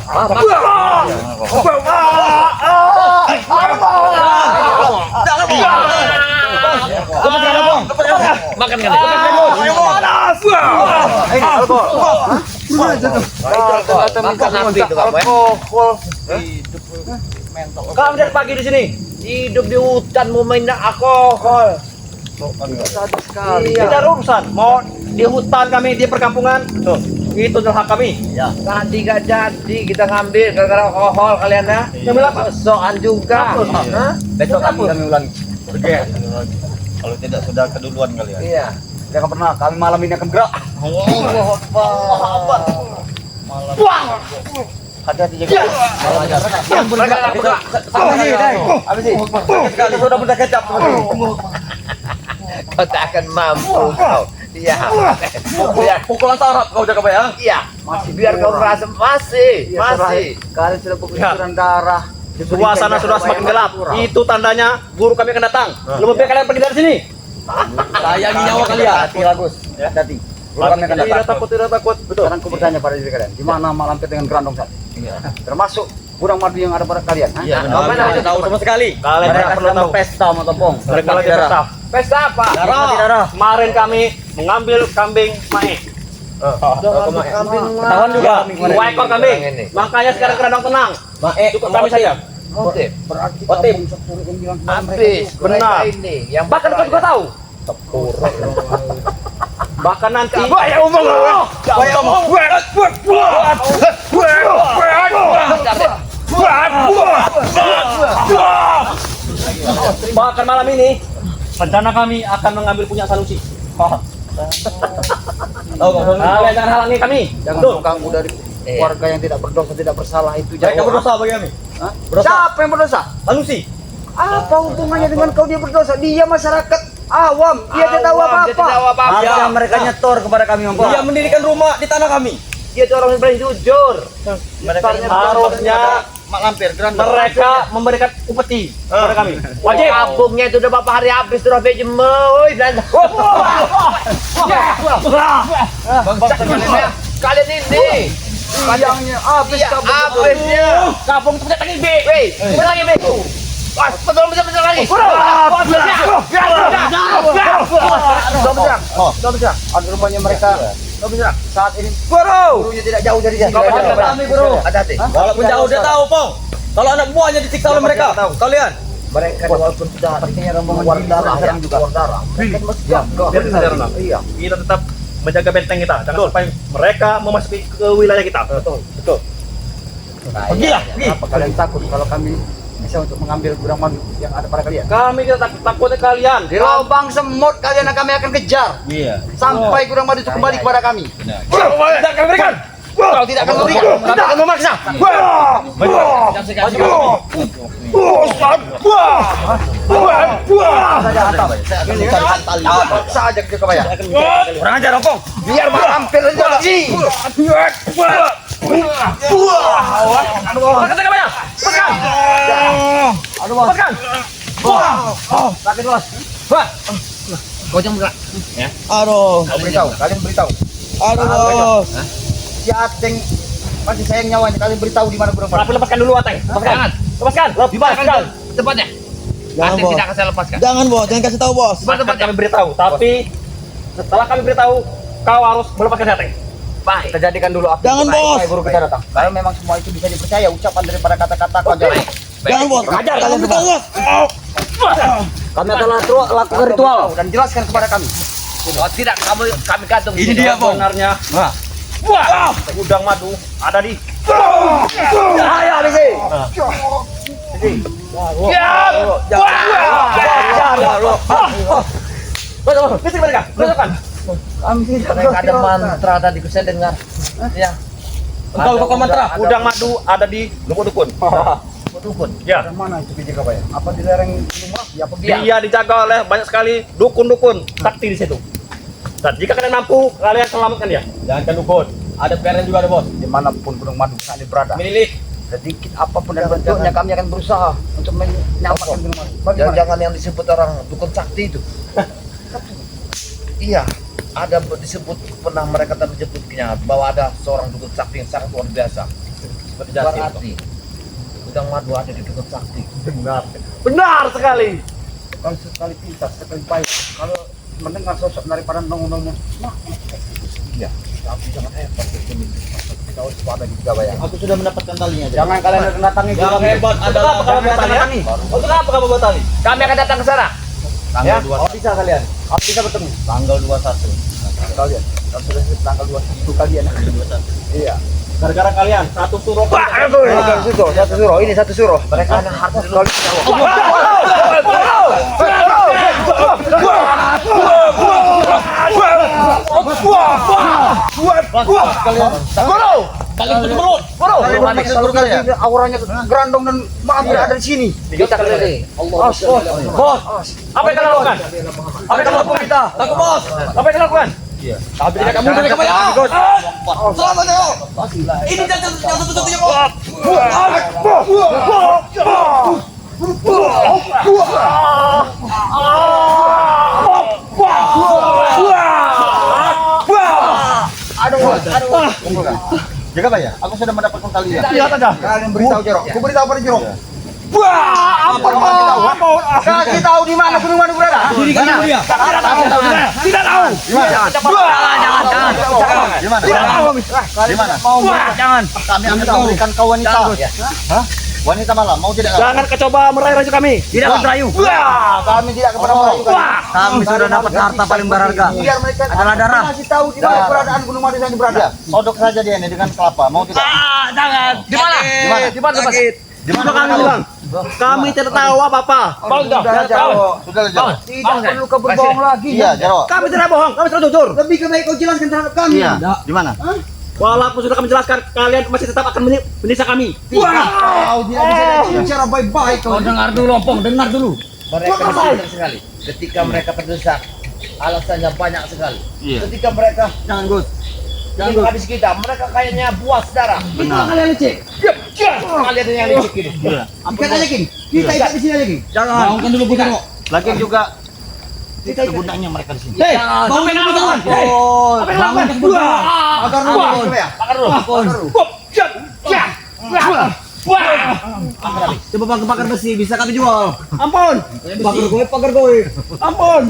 Makan kan? Ini alkohol. Makan api itu kamu ya. Alkohol. Kamu dari pagi di sini. Hidup di hutan mau main alkohol. Sadar sekali. Tidak ada urusan. Mau di hutan kami, di perkampungan. Tuh, itu adalah hak kami. Tadi gak jadi kita ngambil gara-gara alkohol kalian ya. Ngambil apa? Soal juga. Hah? Besok kami ulangi. Kalau tidak sudah keduluan kalian. Iya. Jangan pernah. Kami malam ini akan gerak. Hati-hati jaga. Habis ini. Sekali sudah benda kecap. Kau tak akan mampu kau. Iya. Biar, Pukulan sarap kau jaga bayang. iya. Biar kau merasa masih. Kalian sudah berkucuran darah. Suasana sudah semakin gelap. Itu tandanya guru kami akan datang. Lebih baik kalian pergi dari sini. Sayangi nyawa kalian. Hati bagus. Hati. Kami akan Tidak datang. takut, tidak takut. Betul. Sekarang aku bertanya pada diri kalian, di mana mak lampir dengan gerandong saat? Termasuk gudang madu yang ada pada kalian? ha? Iya, Kau mana tidak tahu sama sekali. Kalian Mereka tidak perlu sedang tahu. berpesta sama topong. Mereka lagi pesta. Pesta apa? Darah. Kemarin kami mengambil kambing mae. Ketahuan juga. Dua ekor kambing. Ini. Makanya sekarang Gerandong tenang. Cukup kami saja. Motif. Berarti Motif. kamu sepuluh yang bilang kepada mereka Habis. itu. Mereka Benar. ini. Yang Bahkan kau juga tahu. Bahkan nanti. Bahkan malam ini rencana kami akan mengambil punya Sanusi. Tahu kau. Kalian jangan halangi kami. Jangan Betul. mengganggu dari warga yang tidak berdosa, tidak bersalah itu. Mereka Jauh. berdosa bagi kami. Hah? Berdosa. Siapa yang berdosa? Manusia. Apa hubungannya dengan kau dia berdosa? Dia masyarakat awam. Dia tidak tahu Awam, dia tidak tahu apa-apa. apa-apa. Harusnya mereka nyetor kepada kami, Om. Dia mendirikan rumah di tanah kami. Dia itu orang yang paling jujur. Mereka Harusnya mak lampir gerandong. mereka memberikan upeti kepada kami. Wajib. Kampungnya itu udah berapa hari habis tuh Rafi Jemoy dan kalian ini Sayangnya habis iya, kabur. habisnya Kampung itu lagi B. weh betul lagi be wah betul lagi Ada rumahnya mereka. Saat ini bro gurunya tidak jauh dari dia. Kau Jaga benar. kami, bro. hati-hati Walaupun jauh dia tahu, Pong. Kalau anak buahnya disiksa oleh mereka. Kalian. mereka walaupun sudah Sepertinya rombongan keluar ini darah serang ya juga. keluar darah mereka masih jaga Biar kita jaga. iya Kita tetap menjaga benteng kita. Jangan sampai mereka memasuki ke wilayah kita. betul Pergilah, pergi. Apa kalian takut kalau kami bisa untuk mengambil gudang madu yang ada pada kalian? Kami tidak takutnya kalian. Di lubang semut kalian kami akan kejar Iya. sampai gudang madu itu kembali kepada kami. Tidak akan berikan. Kau tidak akan memberikan. Kami akan memaksa. Apa saja kita bayar. Kurang ajar, Opong. Biar hampir saja. Kata kami ya. Pegang. Aduh, Bos. Pegang. Sakit, Bos. kau jangan bergerak Aduh. Kau beritahu, kalian beritahu. Aduh bos. Si Ateng masih sayang nyawanya. Kalian beritahu di mana gudang Tapi lepaskan dulu Ateng. Jangan. Lepaskan. Lepaskan tempatnya. Jangan, Ateng Bos. tidak akan saya lepaskan. Jangan bos, jangan kasih tahu bos. Akan kami beritahu. Tapi setelah kami beritahu, kau harus melepaskan Ateng. Baik. Kita jadikan dulu api. Jangan, Baik, Bos. baik, guru kita datang. Kalau memang semua itu bisa dipercaya, ucapan daripada kata-kata kau Baik. Baik. Jangan bos, Ajar, kalian beritahu bos. Kami akan lakukan ritual. Dan jelaskan kepada kami. Oh, tidak, kami gantung. Ini dia sebenarnya. Wah, gudang madu ada di. Ayo di sini. Bisik mereka, tunjukkan. Mereka ada mantra tadi saya dengar. Ya. Engkau pokok mantra. Gudang madu ada di Lumut Dukun. Dukun. Ya. Yang mana itu Bijak Kabaya? Apa di lereng gunung Merapi? Apa biar? Dia dijaga oleh banyak sekali dukun-dukun sakti di situ. Dan jika kalian mampu, kalian selamatkan dia. Jangan dukun. Ada PR juga ada bos. Dimanapun gunung madu saat ini berada. Milih. Sedikit apapun dan bentuknya kami akan berusaha untuk menyelamatkan gunung madu. Bagaimana? Jangan yang disebut orang dukun sakti itu. Iya, ada disebut pernah mereka menyebutnya bahwa ada seorang dukun sakti yang sangat luar biasa. Seperti Jasin. Berarti gudang madu ada di dukun sakti. Benar sekali. Kalau sekali pintar, sekali baik. Kalau mendengar sosok daripada nong-nongnya, Iya, tapi jangan hebat begini. kita harus pada di Kabaya. Aku sudah mendapatkan talinya. Jangan kalian datangi Yang gunung hebat Untuk adalah apa kamu buat tali? datangi. Untuk apa kamu buat tali? Kami akan datang ke sana. Tanggal Oh bisa kalian. Apa bisa bertemu? Tanggal 21. Kalian. Kalau sudah tanggal 21 kalian. Iya. Gara-gara kalian satu suruh. Satu suruh. Ini satu suruh. Mereka ada harta dulu. Kalian bermulut. Kalian auranya gerandong dan maaf ada di sini. Kita keliling. Bos, apa yang kalian lakukan? Apa yang kalian lakukan kita? Aku bos. Apa yang kalian lakukan? Tapi tidak kamu dari kamu ya. Selamat ya. Ini yang satu-satunya kok. Jaga Pak ya. Aku sudah mendapatkan kalian. Lihat aja. Kalian beritahu Jero. Aku beritahu pada Jero. Ampun, ampun. Kasih tahu di mana gunung madu berada. Tidak tahu. Jangan. Di mana? Di mana? Jangan. Kami akan memberikan kau wanita. Hah? Wanita malam mau tidak? Jangan kecoba meraih raja kami. Tidak merayu. Kami tidak kepada merayu. Kami sudah dapat harta paling berharga. Biar mereka Adalah darah. kasih tahu di mana keberadaan gunung madu yang berada. Sodok saja dia ini dengan kelapa. Mau tidak? Jangan. Di mana? Di mana? Di mana? Di mana Kami bilang. Kami tidak tahu apa-apa. Sudah Jaro. Sudah Jaro. Tidak perlu kau berbohong lagi. Iya Jaro. Kami tidak bohong. Kami sudah jujur. Lebih baik kau jelaskan terhadap kami. Iya. Di mana? Walaupun sudah kami jelaskan, kalian masih tetap akan menyiksa kami. Kau dia bisa bicara baik-baik kau. Dengar dulu, Ompong. Dengar dulu. Mereka banyak sekali. Ketika mereka terdesak, alasannya banyak sekali. Iya. Ketika mereka Jangan, Gus. ingin habis kita, mereka kayaknya buas darah. Itulah kalian leceh. Kalian yang licik ini. Kita aja King. Kita ikat di sini aja King. Bangunkan dulu Putar kok. Lagi juga Itu gunanya mereka di sini. Hei, Bangun dulu, bangun. Bangunkan dulu. agar dulu coba ya. Bakar dulu. Coba bakar besi, bisa kami jual. Ampun. Pagar gue. Ampun.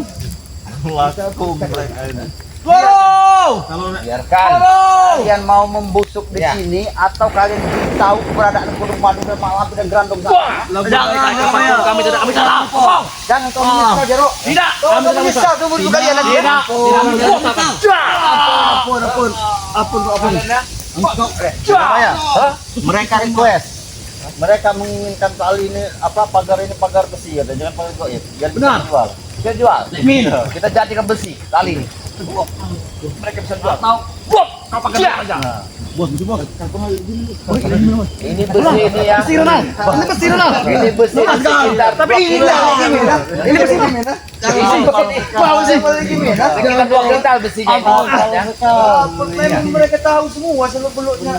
Guru! Biarkan. Kalian mau membusuk di Ya. sini atau kalian ingin tahu keberadaan gunung madu dan malam dan grandong sana? Jangan. Kami tidak kami salah. Jangan kau menyesal Jero. Tidak. Kau menyesal seumur hidup kalian lagi. Tidak. Ampun. Ya. Mereka request. Mereka menginginkan tali ini pagar ini pagar besi ya, dan jangan pagar goib. Biar bisa Benar. dijual. Kita jual. Kita jadikan besi tali ini. Mereka bisa jual. Kau pakai aja. Ini besi ini ya. Ini besi renang. Ini besi sekitar Tapi ini 2 Ini besi gimana? sekitar 2 kintal besinya itu. Ya. Memang mereka tahu semua seluk beluknya.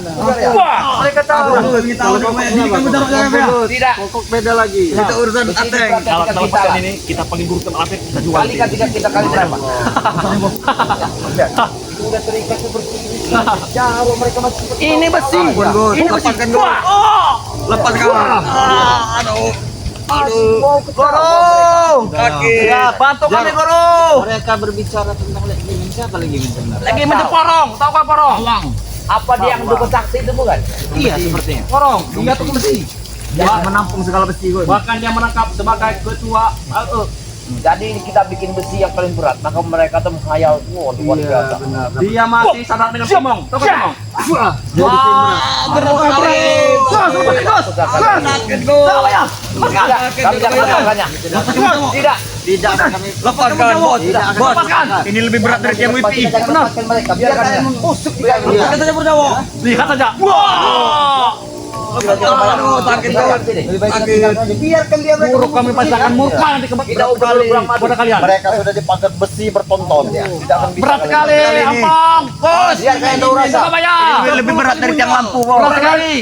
Mereka tahu. Tidak. Beda lagi. Itu urusan Ateng. Kalau kita lepaskan ini, kita panggil guru ke Malapir, kita jual. Kali kan kita kali berapa? sudah terikat seperti ini. Jauh mereka masih seperti Ini besi. Ini besi. Lepaskan. Aduh, Guru. Ya, bantu kami guru. Mereka berbicara tentang legimen. Siapa legimen sebenarnya? Lagi menjadi porong, tahu kan porong? apa dia yang dukun saksi itu bukan? Iya, sepertinya. Porong, dia tuh besi. Dia menampung segala besi gue. Bahkan dia menangkap sebagai ketua Jadi kita bikin besi yang paling berat, maka mereka tuh menghayal, wah luar biasa. dia masih sadar dengan simong. Tahu kan simong? Kami jangan melakukannya. Tidak. Tidak kami Lepaskan, bos. Tidak akan Lepaskan. Ini lebih berat dari yang WPI. Benar. Mereka biarkan dia membusuk di kaki. saja berdua. Lihat saja. Wah. Sakit banget sini. Biarkan dia mereka. Buruk kami pasti akan murka nanti Kita ubah kepada kalian. Mereka sudah dipakai besi bertonton. Tidak akan bisa. Berat sekali, Ampang. Bos. Biarkan yang tahu rasa. Coba bayar. Lebih berat dari tiang lampu. Berat sekali.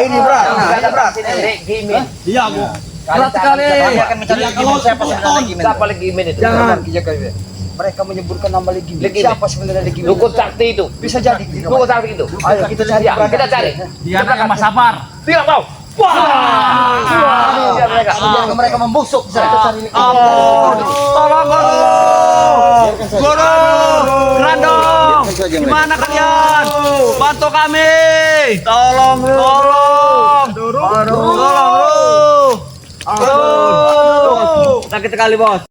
Ini berat. Ada berat sini. Gimin. Iya, Bu. Berat sekali. Kami akan mencari legimen. Siapa sebenarnya legimen? Siapa Legimen itu? Jangan. Mereka menyebutkan nama legimen. Siapa sebenarnya Legimen? Dukun sakti itu. Bisa jadi. Dukun sakti itu. Ayo kita cari. Ya, kita cari. Dia anak yang sabar. Tidak mau. Wah. Biar mereka. Biarkan mereka membusuk. Kita cari legimen. Tolong guru. Guru. Grandong. Gimana kalian? Bantu kami. Tolong. Tolong. Tolong. Sakit sekali, bos.